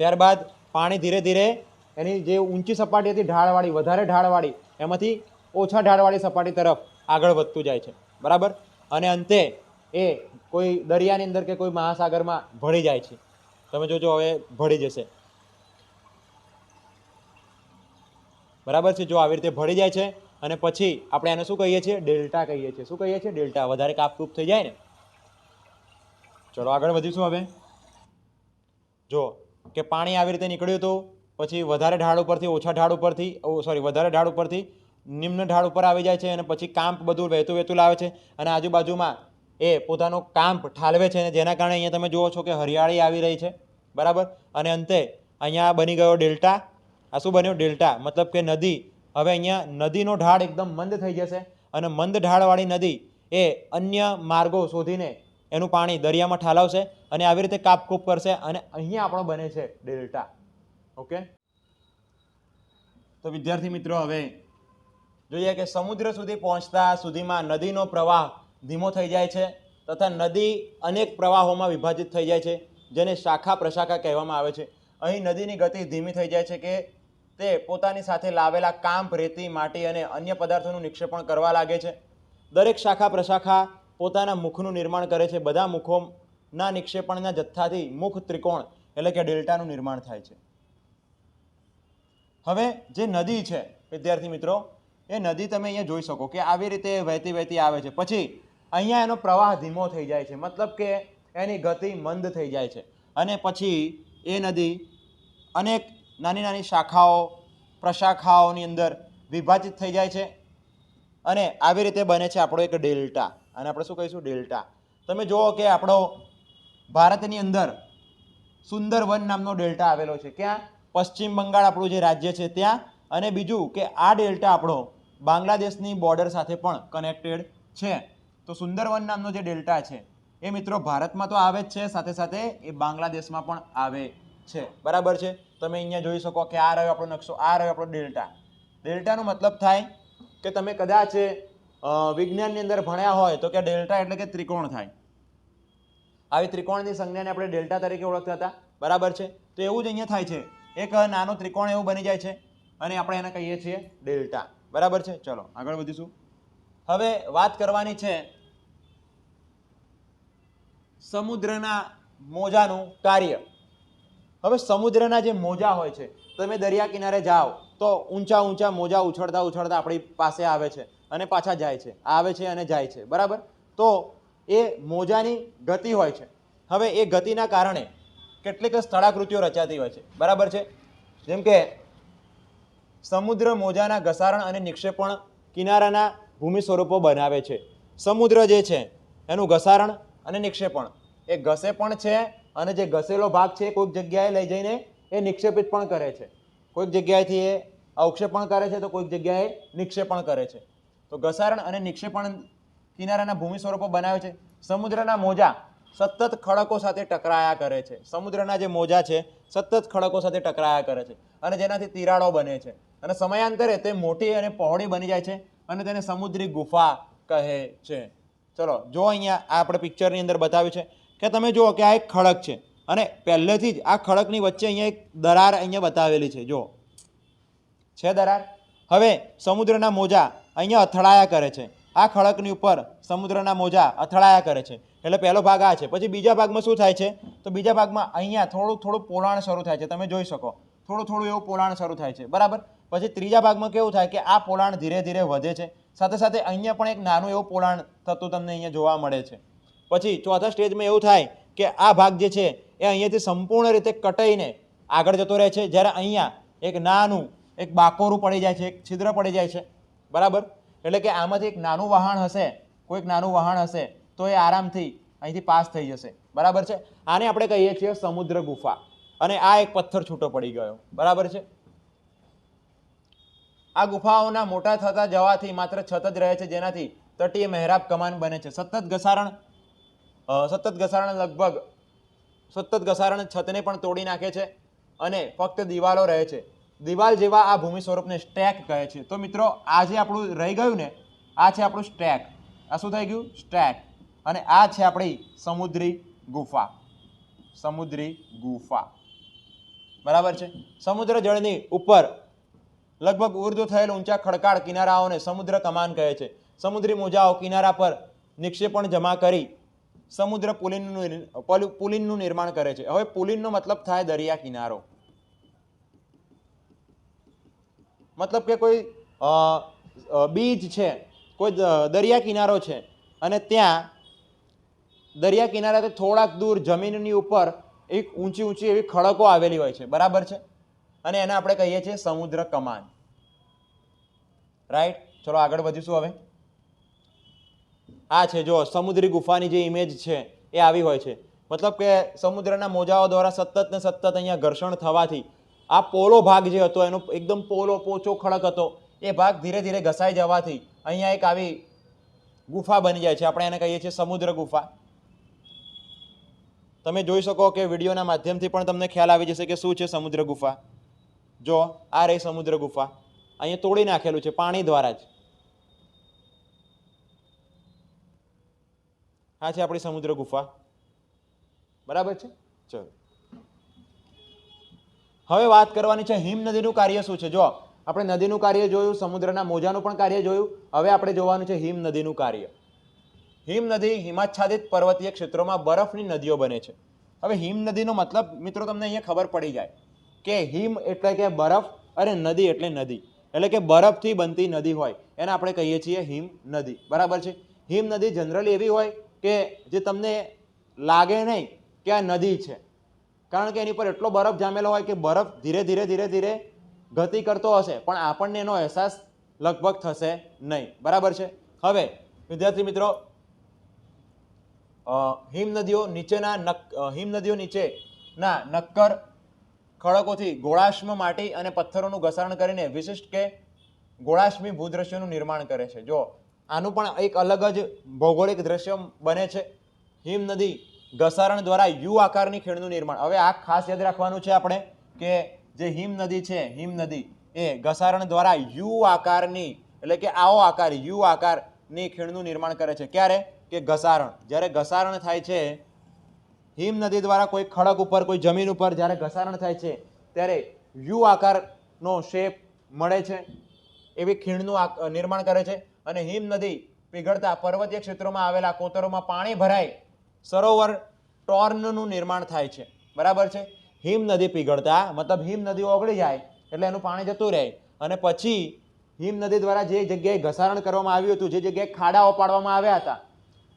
ત્યારબાદ પાણી ધીરે ધીરે એની જે ઊંચી સપાટી હતી ઢાળવાળી, વધારે ઢાળવાળી, એમાંથી ઓછા ઢાળવાળી સપાટી તરફ આગળ વધતું જાય છે, બરાબર. અને અંતે એ કોઈ દરિયાની અંદર કે કોઈ મહાસાગરમાં ભળી જાય છે. તમે જોજો હવે ભળી જશે, બરાબર છે. જો આવી રીતે ભળી જાય છે અને પછી આપણે એને શું કહીએ છીએ? ડેલ્ટા કહીએ છીએ. શું કહીએ છીએ? ડેલ્ટા. વધારે કાપકૂપ થઈ જાય ને. ચલો આગળ વધીશું. હવે જો કે પાણી આવી રીતે નીકળ્યું હતું, પછી વધારે ઢાળ ઉપરથી વધારે ઢાળ ઉપરથી નિમ્ન ઢાળ ઉપર આવી જાય છે, અને પછી કાંપ બધું વહેતું લાવે છે, અને આજુબાજુમાં એ પોતાનો કાંપ ઠાલવે છે, જેના કારણે અહીંયા તમે જુઓ છો કે હરિયાળી આવી રહી છે, બરાબર. અને અંતે અહીંયા બની ગયો ડેલ્ટા. આ શું બન્યું? ડેલ્ટા. મતલબ કે નદી, હવે અહીંયા નદીનો ઢાળ એકદમ મંદ થઈ જશે, અને મંદ ઢાળવાળી નદી એ અન્ય માર્ગો શોધીને એનું પાણી દરિયામાં ઠાલવશે અને આવી રીતે કાપકૂપ કરશે, અને અહીંયા આપણો બને છે ડેલ્ટા. ઓકે, તો વિદ્યાર્થી મિત્રો હવે જોઈએ કે સમુદ્ર સુધી પહોંચતા સુધીમાં નદીનો પ્રવાહ ધીમો થઈ જાય છે, તથા નદી અનેક પ્રવાહોમાં વિભાજિત થઈ જાય છે, જેને શાખા પ્રશાખા કહેવામાં આવે છે. અહીં નદીની ગતિ ધીમી થઈ જાય છે કે તે પોતાની સાથે લાવેલા કાંપ, રેતી, માટી અને અન્ય પદાર્થોનું નિક્ષેપણ કરવા લાગે છે. દરેક શાખા પ્રશાખા પોતાના મુખનું નિર્માણ કરે છે. બધા મુખોના નિક્ષેપણના જથ્થાથી મુખ ત્રિકોણ એટલે કે ડેલ્ટાનું નિર્માણ થાય છે. હવે જે નદી છે વિદ્યાર્થી મિત્રો, એ નદી તમે અહીંયા જોઈ શકો કે આવી રીતે વહેતી આવે છે. પછી અહીંયા એનો પ્રવાહ ધીમો થઈ જાય છે, મતલબ કે એની ગતિ મંદ થઈ જાય છે, અને પછી એ નદી અનેક નાની શાખાઓ, પ્રશાખાઓની અંદર વિભાજિત થઈ જાય છે, અને આવી રીતે બને છે આપણો એક ડેલ્ટા. અને આપણે શું કહીશું? ડેલ્ટા. તમે જુઓ કે આપણો ભારતની અંદર સુંદરવન નામનો ડેલ્ટા આવેલો છે. ક્યાં? પશ્ચિમ બંગાળ આપણું જે રાજ્ય છે ત્યાં. અને બીજું કે આ ડેલ્ટા આપણો બાંગ્લાદેશની બોર્ડર સાથે પણ કનેક્ટેડ છે. તો સુંદરવન નામનો જે ડેલ્ટા છે એ મિત્રો ભારતમાં તો આવે જ છે, સાથે સાથે એ બાંગ્લાદેશમાં પણ આવે છે, બરાબર છે. તમે અહીંયા જોઈ શકો કે આ રહ્યો આપણો નકશો, આ રહ્યો આપણો ડેલ્ટા. ડેલ્ટાનો મતલબ થાય કે તમે કદાચ વિજ્ઞાનની અંદર ભણ્યા હોય તો કે ડેલ્ટા એટલે કે ત્રિકોણ થાય. આવી ત્રિકોણની સંજ્ઞાને આપણે ડેલ્ટા તરીકે ઓળખતા હતા, બરાબર છે. તો એવું જ અહીંયા થાય છે, એક નાનો ત્રિકોણ એવું બની જાય છે, અને આપણે એને કહીએ છીએ ડેલ્ટા, બરાબર છે. ચલો આગળ વધીશું. હવે વાત કરવાની છે સમુદ્રના મોજાનું કાર્ય. હવે સમુદ્રના જે મોજા હોય છે, તમે દરિયા કિનારે જાઓ તો ઊંચા મોજા ઉછળતા આપણી પાસે આવે છે અને પાછા જાય છે, આવે છે અને જાય છે, બરાબર. તો એ મોજાની ગતિ હોય છે. હવે એ ગતિના કારણે કેટલીક સ્થળાકૃતિઓ રચાતી હોય છે, બરાબર છે. જેમ કે સમુદ્ર મોજાના ઘસારણ અને નિક્ષેપણ કિનારાના ભૂમિ સ્વરૂપો બનાવે છે. સમુદ્ર જે છે એનું ઘસારણ અને નિક્ષેપણ, એ ઘસે પણ છે, અને જે ઘસેલો ભાગ છે કોઈક જગ્યાએ લઈ જઈને એ નિક્ષેપિત પણ કરે છે. કોઈક જગ્યાએથી એ અવક્ષેપણ કરે છે તો કોઈક જગ્યાએ નિક્ષેપણ કરે છે. તો ઘસારણ અને નિક્ષેપણ કિનારાના ભૂમિ સ્વરૂપો બનાવે છે. સમુદ્રના મોજા સતત ખડકો સાથે ટકરાયા કરે છે. સમુદ્રના જે મોજા છે સતત ખડકો સાથે ટકરાયા કરે છે અને જેનાથી તિરાડો બને છે અને સમયાંતરે તે મોટી અને પહોળી બની જાય છે અને તેને સમુદ્રી ગુફા કહે છે. ચલો જો અહીંયા આ આપણે પિક્ચરની અંદર બતાવ્યું છે કે તમે જુઓ કે આ એક ખડક છે અને પહેલેથી જ આ ખડકની વચ્ચે અહીંયા એક દરાર અહીંયા બતાવેલી છે. જો છે દરાર. હવે સમુદ્રના મોજા અહીંયા અથડાયા કરે છે. આ ખડકની ઉપર સમુદ્રના મોજા અથડાયા કરે છે. એટલે પહેલો ભાગ આ છે. પછી બીજા ભાગમાં શું થાય છે તો બીજા ભાગમાં અહીંયા થોડું થોડું પોલાણ શરૂ થાય છે. તમે જોઈ શકો થોડું થોડું એવું પોલાણ શરૂ થાય છે. બરાબર. પછી ત્રીજા ભાગમાં કેવું થાય કે આ પોલાણ ધીરે ધીરે વધે છે. સાથે સાથે અહીંયા પણ એક નાનું એવું પોલાણ થતું તમને અહીંયા જોવા મળે છે. પછી ચોથા સ્ટેજમાં એવું થાય કે આ ભાગ જે છે એ અહીંયાથી સંપૂર્ણ રીતે કટાઈને આગળ જતો રહે છે. જ્યારે અહીંયા એક નાનું એક બાકોરું પડી જાય છે, એક છિદ્ર પડી જાય છે. બરાબર. એટલે કે આમાંથી એક નાનું વહાણ હશે, કોઈક નાનું વહાણ હશે તો એ આરામથી અહીંથી પાસ થઈ જશે. બરાબર છે. આને આપણે કહીએ છીએ સમુદ્ર ગુફા. અને આ એક પથ્થર છૂટો પડી ગયો. બરાબર છે. આ ગુફાઓના મોટા થતા જવાથી માત્ર છત જ રહે છે, જેનાથી તટીય મહેરાબ કમાન બને છે. સતત ઘસારણ છતને પણ તોડી નાખે છે અને ફક્ત દિવાલો રહે છે. દિવાલ જેવા આ ભૂમિ સ્વરૂપને સ્ટેક કહે છે. તો મિત્રો આ જે આપણું રહી ગયું ને, આ છે આપણું સ્ટેક. આ શું થઈ ગયું? સ્ટેક. અને આ છે આપણી સમુદ્રી ગુફા. સમુદ્રી ગુફા. બરાબર છે. સમુદ્ર જળની ઉપર લગભગ ઉર્ધ્વ થયેલ ઊંચા ખડકાળ કિનારાઓને સમુદ્ર કમાન કહે છે. સમુદ્રી મોજાઓ કિનારા પર નિક્ષેપણ જમા કરી સમુદ્ર પુલિનનું નિર્માણ કરે છે. હવે પુલિનનો મતલબ થાય દરિયા કિનારો. મતલબ કે કોઈ બીચ છે, કોઈ દરિયા કિનારો છે અને ત્યાં દરિયા કિનારાથી થોડાક દૂર જમીનની ઉપર એક ઊંચી ઊંચી એવી ખડકો આવેલી હોય છે. બરાબર છે. અને એને આપણે કહીએ છીએ સમુદ્ર કમાન. રાઈટ. ચલો આગળ વધીશું. હવે આ છે જો સમુદ્રી ગુફાની જે ઇમેજ છે એ આવી હોય છે. મતલબ કે સમુદ્રના મોજાઓ દ્વારા સતત ને સતત અહીંયા ઘર્ષણ થવાથી આ પોલો ભાગ જે હતો એનો એકદમ પોચો ખડક હતો એ ભાગ ધીરે ધીરે ઘસાઈ જવાથી અહીંયા એક આવી ગુફા બની જાય છે. આપણે એને કહીએ છીએ સમુદ્ર ગુફા. તમે જોઈ શકો કે વિડીયોના માધ્યમથી પણ તમને ખ્યાલ આવી જશે કે શું છે સમુદ્ર ગુફા. જો આ રહી સમુદ્ર ગુફા. અહીંયા તોડી નાખેલું છે પાણી દ્વારા જ. આ છે આપણી સમુદ્ર ગુફા. બરાબર છે. ચલો હવે વાત કરવાની છે હિમ નદીનું કાર્ય શું છે. જો આપણે નદીનું કાર્ય જોયું, સમુદ્રના મોજાનું પણ કાર્ય જોયું. હવે આપણે જોવાનું છે હિમ નદીનું કાર્ય. હિમ નદી હિમાચ્છાદિત પર્વતીય ક્ષેત્રોમાં બરફની નદીઓ બને છે. હવે હિમ નદીનો મતલબ મિત્રો તમને અહીંયા ખબર પડી જાય કે હિમ એટલે કે બરફ અને નદી એટલે નદી. એટલે કે બરફથી બનતી નદી હોય એને આપણે કહીએ છીએ હિમ નદી. બરાબર છે. હિમ નદી જનરલી એવી હોય કે જે તમને લાગે નહીં કે આ નદી છે, કારણ કે એની પર એટલો બરફ જામેલો હોય કે બરફ ધીરે ધીરે ધીરે ધીરે ગતિ કરતો હશે પણ આપણને એનો અહેસાસ લગભગ થશે નહીં. બરાબર છે. હવે વિદ્યાર્થી મિત્રો, હિમ નદીઓ નીચેના નક્કર ખડકોથી ગોળાશ્મ માટી અને પથ્થરોનું ઘસારણ કરીને વિશિષ્ટ કે ગોળાશ્મી ભૂદ્રશ્યનું નિર્માણ કરે છે. જો આનું પણ એક અલગ જ ભૌગોલિક દ્રશ્ય બને છે. હિમ નદી ઘસારણ દ્વારા યુ આકારની ખીણનું નિર્માણ. હવે આ ખાસ યાદ રાખવાનું છે આપણે કે જે હિમ નદી છે, હિમ નદી એ ઘસારણ દ્વારા યુ આકારની એટલે કે આવો આકાર યુ આકારની ખીણનું નિર્માણ કરે છે. ક્યારે? કે ઘસારણ. જ્યારે ઘસારણ થાય છે હિમ નદી દ્વારા કોઈ ખડક ઉપર, કોઈ જમીન ઉપર જ્યારે ઘસારણ થાય છે ત્યારે યુ આકારનો શેપ મળે છે, એવી ખીણનું નિર્માણ કરે છે. અને હિમ નદી પીગળતા પર્વતીય ક્ષેત્રોમાં આવેલા કોતરોમાં પાણી ભરાય સરોવર ટોર્નનું નિર્માણ થાય છે. બરાબર છે. હિમ નદી પીગળતા મતલબ હિમ નદી ઓગળી જાય એટલે એનું પાણી જતું રહે અને પછી હિમ નદી દ્વારા જે જગ્યાએ ઘસારણ કરવામાં આવ્યું હતું, જે જગ્યાએ ખાડાઓ પાડવામાં આવ્યા હતા,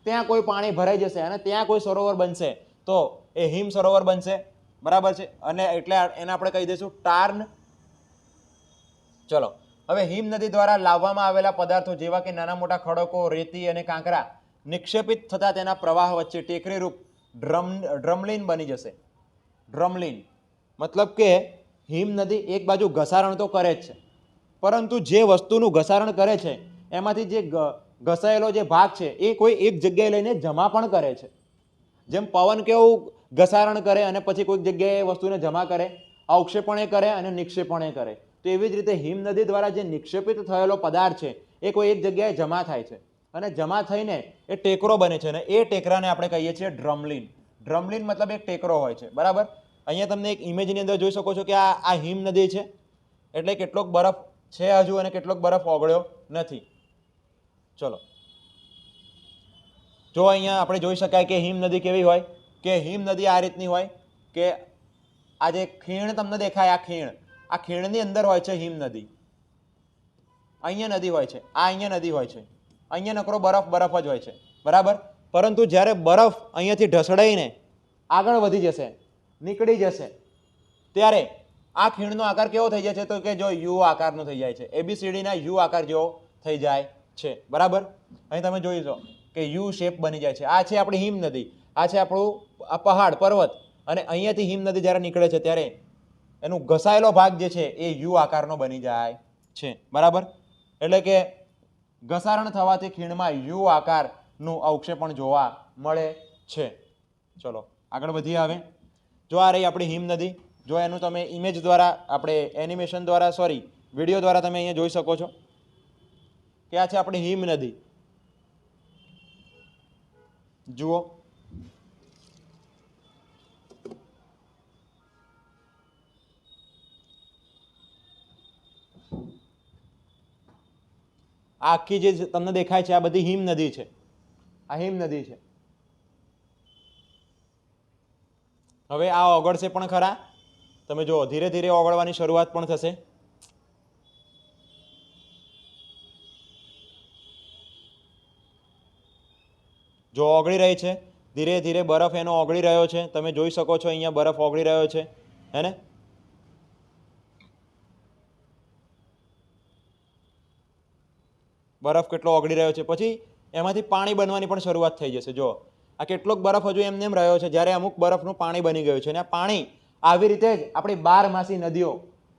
ત્યાં કોઈ પાણી ભરાઈ જશે અને ત્યાં કોઈ સરોવર બનશે તો એ હિમ સરોવર બનશે. બરાબર છે. અને એટલે એને આપણે કહી દઈશું ટાર્ન. ચલો હવે હિમ નદી દ્વારા લાવવામાં આવેલા પદાર્થો જેવા કે નાના મોટા ખડકો, રેતી અને કાંકરા નિક્ષેપિત થતા તેના પ્રવાહ વચ્ચે ટેકરી રૂપ ડ્રમલીન બની જશે. ડ્રમલીન મતલબ કે હિમ નદી એક બાજુ ઘસારણ તો કરે જ છે, પરંતુ જે વસ્તુનું ઘસારણ કરે છે એમાંથી જે ઘસાયેલો જે ભાગ છે એ કોઈ એક જગ્યાએ લઈને જમા પણ કરે છે. જેમ પવન કેવું ઘસારણ કરે અને પછી કોઈક જગ્યાએ વસ્તુને જમા કરે, અવક્ષેપણ એ કરે અને નિક્ષેપણ એ કરે, તો એવી જ રીતે હિમ નદી દ્વારા જે નિક્ષેપિત થયેલો પદાર્થ છે એ કોઈ એક જગ્યાએ જમા થાય છે અને જમા થઈને એ ટેકરો બને છે અને એ ટેકરાને આપણે કહીએ છીએ ડ્રમલિન. ડ્રમલિન મતલબ એક ટેકરો હોય છે, બરાબર. અહીંયા તમને એક ઇમેજની અંદર જોઈ શકો છો કે આ હિમ નદી છે, એટલે કેટલોક બરફ છે હજુ અને કેટલોક બરફ ઓગળ્યો નથી. ચલો, જો અહીંયા આપણે જોઈ શકાય કે હિમ નદી કેવી હોય, કે હિમ નદી આ રીતની હોય કે આ જે ખીણ તમને દેખાય, આ ખીણની અંદર હોય છે હિમ નદી. અહીંયા નદી હોય છે, આ અહીંયા નદી હોય છે, અહીંયા નકરો બરફ જ હોય છે, બરાબર. પરંતુ જ્યારે બરફ અહીંયાથી ઢસડાઈને આગળ વધી જશે, નીકળી જશે, ત્યારે આ ખીણનો આકાર કેવો થઈ જાય છે, તો કે જો યુ આકારનો થઈ જાય છે, એબીસીડીના યુ આકાર જેવો થઈ જાય છે, બરાબર. અહીં તમે જોઈ લો કે યુ શેપ બની જાય છે. આ છે આપણી હિમ નદી, આ છે આપણું આ પહાડ પર્વત, અને અહીંયાથી હિમ નદી જ્યારે નીકળે છે ત્યારે એનું ઘસાયેલો ભાગ જે છે એ યુ આકારનો બની જાય છે, બરાબર. એટલે કે ઘસારણ થવાથી ખીણમાં યુ આકારનું અવક્ષેપણ જોવા મળે છે. ચલો આગળ વધીએ. હવે જો આ રહી આપણી હિમ નદી, જો એનું તમે ઇમેજ દ્વારા, આપણે એનિમેશન દ્વારા, સોરી વિડીયો દ્વારા તમે અહીંયા જોઈ શકો છો કે આ છે આપણી હિમ નદી. જુઓ, આ આખી જે તમને દેખાય છે આ બધી હિમ નદી છે, આ હિમ નદી છે. હવે આ ઓગળશે પણ ખરા, તમે જુઓ ધીરે ધીરે ઓગળવાની શરૂઆત પણ થશે. જો ઓગળી રહી છે ધીરે ધીરે, બરફ એનો ઓગળી રહ્યો છે, તમે જોઈ શકો છો અહીંયા બરફ ઓગળી રહ્યો છે, હે ને. બરફ કેટલો ઓગળી રહ્યો છે, પછી એમાંથી પાણી બનવાની પણ શરૂઆત થઈ જશે. જો આ કેટલોક બરફ હજુ એમને એમ રહ્યો છે, જ્યારે અમુક બરફનું પાણી બની ગયું છે. અને આ પાણી આવી રીતે જ આપણી 12 નદીઓ,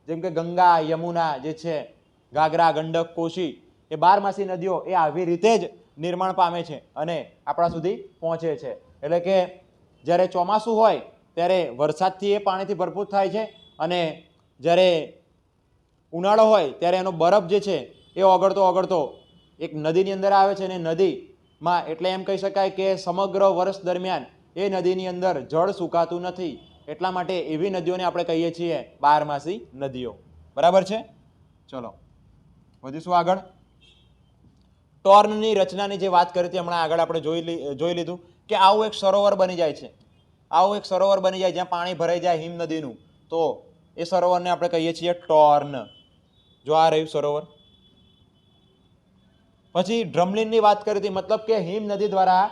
જેમ કે ગંગા, યમુના જે છે, ઘાઘરા, ગંડક, કોશી, એ 12 નદીઓ એ આવી રીતે જ નિર્માણ પામે છે અને આપણા સુધી પહોંચે છે. એટલે કે જ્યારે ચોમાસું હોય ત્યારે વરસાદથી એ પાણીથી ભરપૂર થાય છે, અને જ્યારે ઉનાળો હોય ત્યારે એનો બરફ જે છે એ ઓગળતો ઓગળતો એક નદીની અંદર આવે છે, અને નદીમાં એટલે એમ કહી શકાય કે સમગ્ર વર્ષ દરમિયાન એ નદીની અંદર જળ સુકાતું નથી. એટલા માટે એવી નદીઓને આપણે કહીએ છીએ 12 નદીઓ, બરાબર છે. ચલો વધીશું આગળ. ટોર્નની રચનાની જે વાત કરી હતી હમણાં આગળ આપણે જોઈ લીધું કે આવું એક સરોવર બની જાય છે, આવું એક સરોવર બની જાય જ્યાં પાણી ભરાઈ જાય હિમ નદીનું, તો એ સરોવરને આપણે કહીએ છીએ ટોર્ન. જો આ રહ્યું સરોવર. પછી ડ્રમલિનની વાત કરી હતી, મતલબ કે હિમ નદી દ્વારા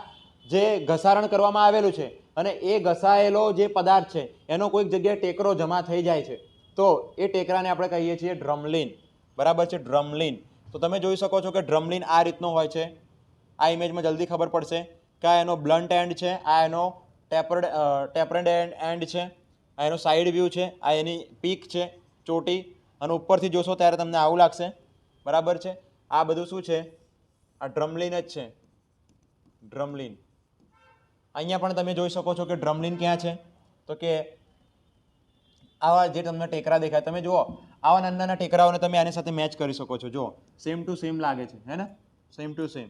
જે ઘસારણ કરવામાં આવેલું છે અને એ ઘસાયેલો જે પદાર્થ છે એનો કોઈક જગ્યાએ ટેકરો જમા થઈ જાય છે, તો એ ટેકરાને આપણે કહીએ છીએ ડ્રમલિન, બરાબર છે, ડ્રમલિન. તો તમે જોઈ શકો છો કે ડ્રમલિન આ રીતનો હોય છે. આ ઇમેજમાં જલ્દી ખબર પડશે કે આ એનો બ્લન્ટ એન્ડ છે, આ એનો ટેપર્ડ એન્ડ છે, આ એનો સાઈડ વ્યૂ છે, આ એની પીક છે, ચોટી, અને ઉપરથી જોશો ત્યારે તમને આવું લાગશે, બરાબર છે. આ બધું શું છે? આ ડ્રમલિન જ છે, ડ્રમલિન. અહીંયા પણ તમે જોઈ શકો છો કે ડ્રમલિન ક્યાં છે, તો કે આવા જે તમને ટેકરા દેખાય, તમે જુઓ આવા નાના નાના ટેકરાઓને તમે આની સાથે મેચ કરી શકો છો. જો સેમ ટુ સેમ લાગે છે, હે ને, સેમ ટુ સેમ.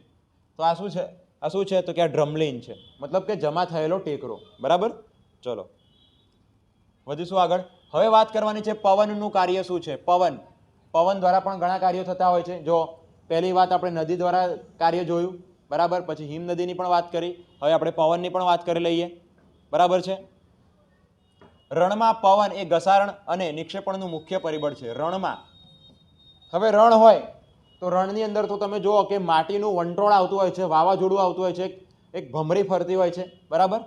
તો આ શું છે? આ શું છે? તો કે આ ડ્રમલિન છે, મતલબ કે જમા થયેલો ટેકરો, બરાબર. ચલો વધીશું આગળ. હવે વાત કરવાની છે પવનનું કાર્ય શું છે. પવન દ્વારા પણ ઘણા કાર્યો થતા હોય છે. જો પહેલી વાત આપણે નદી દ્વારા કાર્ય જોયું, બરાબર, પછી હિમ નદીની પણ વાત કરી, હવે આપણે પવનની પણ વાત કરી લઈએ, બરાબર છે. રણમાં પવન એ ઘસારણ અને નિક્ષેપણનું મુખ્ય પરિબળ છે. રણમાં, હવે રણ હોય તો રણની અંદર તો તમે જુઓ કે માટીનું વંટોળ આવતું હોય છે, વાવાઝોડું આવતું હોય છે, એક ભમરી ફરતી હોય છે, બરાબર.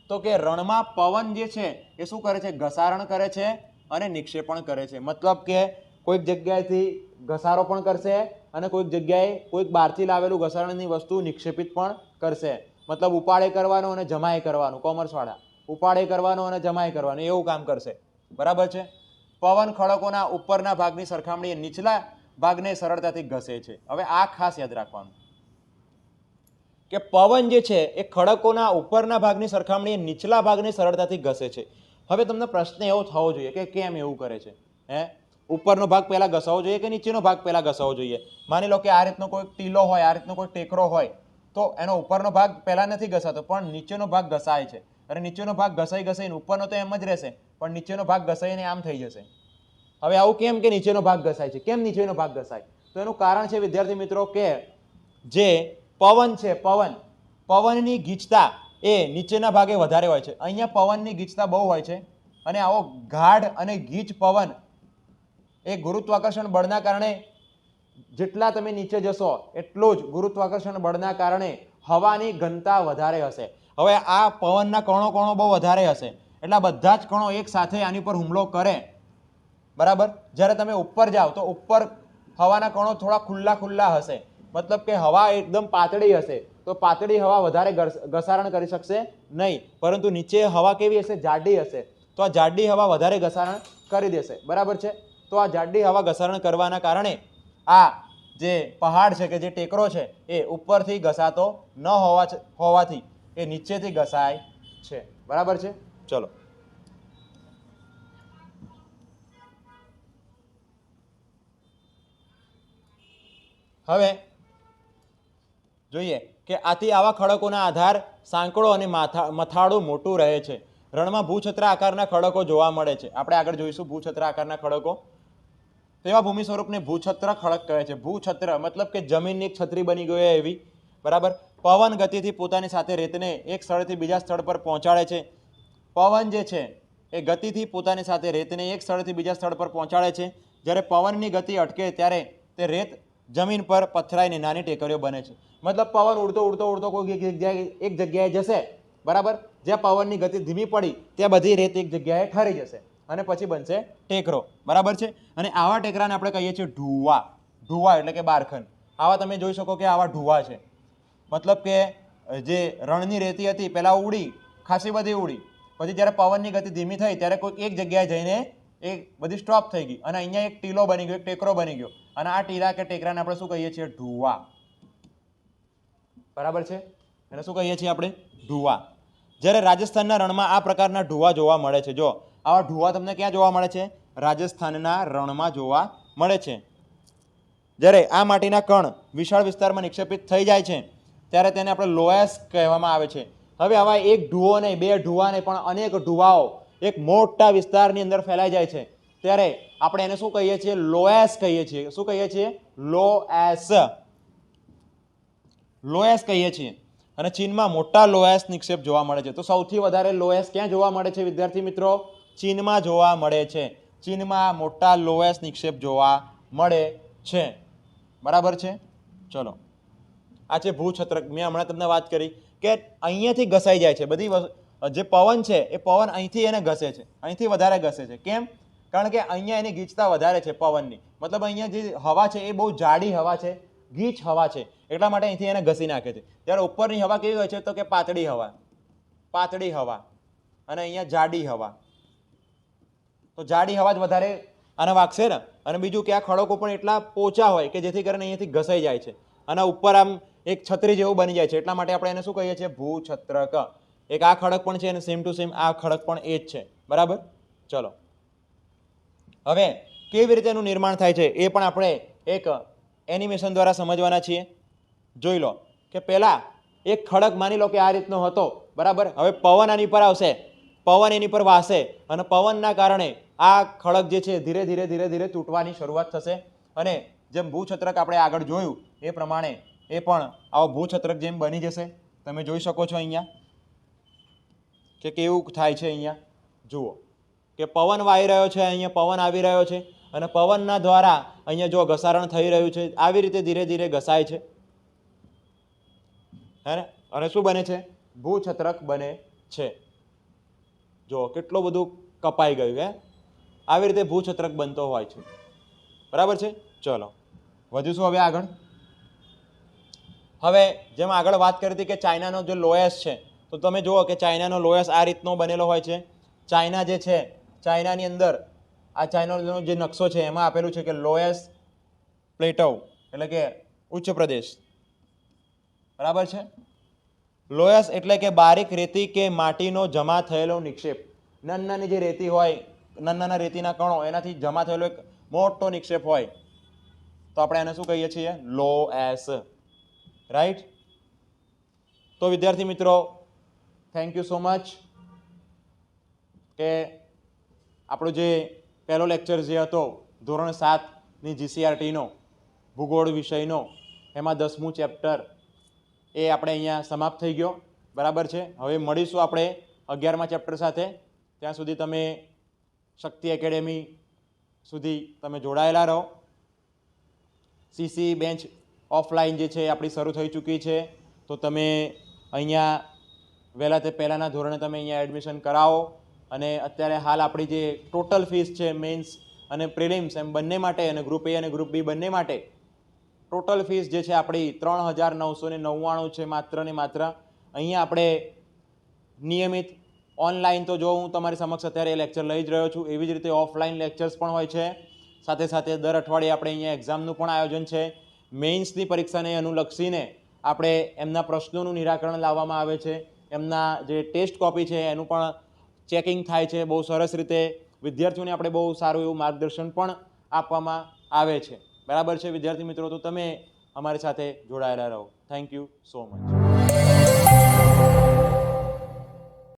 તો કે રણમાં પવન જે છે એ શું કરે છે? ઘસારણ કરે છે અને નિક્ષેપણ કરે છે. મતલબ કે કોઈક જગ્યાએથી ઘસારો પણ કરશે અને કોઈક જગ્યાએ કોઈક બહારથી લાવેલું ઘસારણની વસ્તુ નિક્ષેપિત પણ કરશે. મતલબ ઉપાડે કરવાનો અને જમાએ કરવાનું, કોમર્સવાળા ઉપાડે કરવાનો અને જમાએ કરવાનું એવું કામ કરશે, બરાબર છે. પવન ખડકોના ઉપરના ભાગની સરખામણીએ નીચલા ભાગને સરળતાથી ઘસે છે. હવે આ ખાસ યાદ રાખવાનું કે પવન જે છે એ ખડકોના ઉપરના ભાગની સરખામણીએ નીચલા ભાગને સરળતાથી ઘસે છે. હવે તમને પ્રશ્ન એવો થવો જોઈએ કે કેમ એવું કરે છે? ઉપરનો ભાગ પહેલા ઘસાવો જોઈએ કે નીચેનો ભાગ પહેલા ઘસાવો જોઈએ? માની લો કે આ રીતનો કોઈ ટીલો હોય, આ રીતનો કોઈ ટેકરો હોય, તો એનો ઉપરનો ભાગ પહેલા નથી ઘસાતો, પણ નીચેનો ભાગ ઘસાય છે. અને નીચેનો ભાગ ઘસાઈને ઉપરનો તો એમ જ રહેશે, પણ નીચેનો ભાગ ઘસાઈને આમ થઈ જશે. હવે આવું કેમ કે નીચેનો ભાગ ઘસાય છે? કેમ નીચેનો ભાગ ઘસાય? તો એનું કારણ છે વિદ્યાર્થી મિત્રો કે જે પવન છે, પવનની ગીચતા એ નીચેના ભાગે વધારે હોય છે. અહીંયા પવનની ગીચતા બહુ હોય છે, અને આવો ગાઢ અને ગીચ પવન એ ગુરુત્વાકર્ષણ બળના કારણે જેટલા તમે નીચે જશો એટલું જ ગુરુત્વાકર્ષણ બળના કારણે હવાની ઘનતા વધારે હશે. હવે આ પવનના કણો બહુ વધારે હશે, એટલે બધા જ કણો એક સાથે આની પર હુમલો કરે, બરાબર. જ્યારે તમે ઉપર જાઓ તો ઉપર હવાના કણો થોડા ખુલ્લા હશે, મતલબ કે હવા એકદમ પાતળી હશે, તો પાતળી હવા વધારે ઘસારણ કરી શકશે નહીં, પરંતુ નીચે હવા કેવી હશે? જાડી હશે, તો આ જાડી હવા વધારે ઘસારણ કરી દેશે, બરાબર છે. તો આ જાડી હવા ઘસારણ કરવાના કારણે આ જે પહાડ છે કે જે ટેકરો છે એ ઉપરથી ઘસાતો ન હોવાથી એ નીચેથી ઘસાય છે, બરાબર છે. ચલો હવે જોઈએ કે આથી આવા ખડકોના આધાર સાંકડો અને મથાળું મોટું રહે છે. રણમાં ભૂછત્ર આકારના ખડકો જોવા મળે છે. આપણે આગળ જોઈશું ભૂછત્ર આકારના ખડકો. તેવા ભૂમિ સ્વરૂપને ભૂછત્ર ખડક કહે છે. ભૂછત્ર મતલબ કે જમીનની એક છત્રી બની ગઈ હોય એવી, બરાબર. પવન ગતિથી પોતાની સાથે રેતને એક સ્થળથી બીજા સ્થળ પર પહોંચાડે છે. પવન જે છે એ ગતિથી પોતાની સાથે રેતને એક સ્થળથી બીજા સ્થળ પર પહોંચાડે છે. જ્યારે પવનની ગતિ અટકે ત્યારે તે રેત જમીન પર પથરાઈને નાની ટેકરીઓ બને છે. મતલબ પવન ઉડતો કોઈ એક જગ્યાએ જશે, બરાબર. જ્યાં પવનની ગતિ ધીમી પડી ત્યાં બધી રેત એક જગ્યાએ ઠરી જશે અને પછી બનશે ટેકરો, બરાબર છે. અને આવા ટેકરાને આપણે કહીએ છીએ ઢૂવા. ઢૂવા એટલે કે બારખન. આવા તમે જોઈ શકો કે આવા ઢૂવા છે. મતલબ કે જે રણની રેતી હતી પહેલા ઉડી, ખાસી બધી ઉડી, પછી જ્યારે પવનની ગતિ ધીમી થઈ ત્યારે કોઈ એક જગ્યાએ જઈને એ બધી સ્ટોપ થઈ ગઈ અને અહીંયા એક ટીલો બની ગયો, એક ટેકરો બની ગયો, અને આ ટીલા કે ટેકરાને આપણે શું કહીએ છીએ? ઢૂવા, બરાબર છે. એને શું કહીએ છીએ આપણે? ઢૂવા. જ્યારે રાજસ્થાનના રણમાં આ પ્રકારના ઢૂવા જોવા મળે છે. જો આવા ઢૂવા તમને ક્યાં જોવા મળે છે? રાજસ્થાનના રણમાં જોવા મળે છે. જ્યારે આ માટીના કણ વિશાળ વિસ્તારમાં નિક્ષેપિત થઈ જાય છે ત્યારે તેને આપણે લોયસ કહેવામાં આવે છે. હવે આવા એક ઢૂવો નહીં, બે ઢૂવા નહીં, પણ અનેક ઢૂવાઓ એક મોટા વિસ્તારની અંદર ફેલાઈ જાય છે ત્યારે આપણે એને શું કહીએ છીએ? લોયસ કહીએ છીએ. શું કહીએ છીએ? લોયસ કહીએ છીએ. અને ચીનમાં મોટા લોયસ નિક્ષેપ જોવા મળે છે. તો સૌથી વધારે લોયસ ક્યાં જોવા મળે છે વિદ્યાર્થી મિત્રો? ચીનમાં જોવા મળે છે. ચીનમાં મોટા લોયસ નિક્ષેપ જોવા મળે છે, બરાબર છે. ચલો, આ છે ભૂછત્રક. મેં હમણાં તમને વાત કરી કે અહીંયાથી ઘસાઈ જાય છે બધી જે પવન છે એ પવન અહીંથી એને ઘસે છે, અહીંથી વધારે ઘસે છે. કેમ? કારણ કે અહીંયા એની ગીચતા વધારે છે પવનની. મતલબ અહીંયા જે હવા છે એ બહુ જાડી હવા છે, ગીચ હવા છે, એટલા માટે અહીંથી એને ઘસી નાખે છે. ત્યારે ઉપરની હવા કેવી હોય છે? તો કે પાતળી હવા, અને અહીંયા જાડી હવા. તો જાડી હવા જ વધારે આને વાગશે ને. અને બીજું કે આ ખડકો પણ એટલા પોચા હોય કે જેથી કરીને અહીંયાથી ઘસાઈ જાય છે અને ઉપર આમ એક છત્રી જેવું બની જાય છે. એટલા માટે આપણે એને શું કહીએ છીએ? ભૂછત્રક. એક આ ખડક પણ છે અને સેમ ટુ સેમ આ ખડક પણ એ જ છે, બરાબર. ચલો, હવે કેવી રીતે એનું નિર્માણ થાય છે એ પણ આપણે એક એનિમેશન દ્વારા સમજવાના છીએ. જોઈ લો કે પહેલા એક ખડક માની લો કે આ રીતનો હતો, બરાબર. હવે પવન આની પર આવશે, પવન એની પર વાશે અને પવનના કારણે આ ખડક જે છે ધીરે ધીરે તૂટવાની શરૂઆત થશે. અને જેમ ભૂછત્રક આપણે આગળ જોયું એ પ્રમાણે એ પણ આવો ભૂછત્રક જેમ બની જશે. તમે જોઈ શકો છો અહીંયા કે કેવું થાય છે. અહીંયા જુઓ કે પવન વાઈ રહ્યો છે, અહીંયા પવન આવી રહ્યો છે અને પવનના દ્વારા અહીંયા જો ઘસારણ થઈ રહ્યું છે, આવી રીતે ધીરે ધીરે ઘસાય છે, હે ને. અને શું બને છે? ભૂછત્રક બને છે. જો કેટલું બધું કપાઈ ગયું, હે. આવી રીતે ભૂછત્રક બનતો હોય છે, બરાબર છે. ચલો વધીશું હવે આગળ. હવે જેમ આગળ વાત કરી હતી કે ચાઇનાનો જે લોયસ છે, તો તમે જુઓ કે ચાઇનાનો લોયસ આ રીતનો બનેલો હોય છે. ચાઇના જે છે, ચાઇનાની અંદર આ ચાઇનાનો જે નકશો છે એમાં આપેલું છે કે લોએસ્ટ પ્લેટો એટલે કે ઉચ્ચ પ્રદેશ, બરાબર છે. લોયસ એટલે કે બારીક રેતી કે માટીનો જમા થયેલો નિક્ષેપ. નાની જે રેતી હોય, નાના રેતીના કણો, એનાથી જમા થયેલો એક મોટો નિક્ષેપ હોય તો આપણે એને શું કહીએ છીએ? લોએસ. રાઈટ. તો વિદ્યાર્થી મિત્રો, થેન્ક યુ સો મચ કે આપણો જે પહેલો લેક્ચર જે હતો ધોરણ 7ની જીસીઆરટીનો ભૂગોળ વિષયનો, એમાં 10મું ચેપ્ટર એ આપણે અહીંયા સમાપ્ત થઈ ગયો, બરાબર છે. હવે મળીશું આપણે 11મા ચેપ્ટર સાથે. ત્યાં સુધી તમે શક્તિ એકેડેમી સુધી તમે જોડાયેલા રહો. સીસી બેન્ચ ઓફલાઈન જે છે આપણી શરૂ થઈ ચૂકી છે, તો તમે અહીંયા વહેલા તે પહેલાંના ધોરણે તમે અહીંયા એડમિશન કરાવો. અને અત્યારે હાલ આપણી જે ટોટલ ફીસ છે મેન્સ અને પ્રિલિમ્સ એમ બંને માટે, અને ગ્રુપ એ અને ગ્રુપ બી બંને માટે ટોટલ ફીસ જે છે આપણી 3,999 છે, માત્ર ને માત્ર. અહીંયા આપણે નિયમિત ઓનલાઈન તો જો હું તમારી સમક્ષ અત્યારે લેક્ચર લઈ જ રહ્યો છું, એવી જ રીતે ઓફલાઈન લેક્ચર્સ પણ હોય છે. સાથે સાથે દર અઠવાડિયે આપણે અહીંયા એક્ઝામનું પણ આયોજન છે. મેઇન્સની પરીક્ષાને અનુલક્ષીને આપણે એમના પ્રશ્નોનું નિરાકરણ લાવવામાં આવે છે. એમના જે ટેસ્ટ કોપી છે એનું પણ ચેકિંગ થાય છે બહુ સરસ રીતે. વિદ્યાર્થીઓને આપણે બહુ સારું એવું માર્ગદર્શન પણ આપવામાં આવે છે, બરાબર છે વિદ્યાર્થી મિત્રો. તો તમે અમારી સાથે જોડાયેલા રહો. Thank you so much.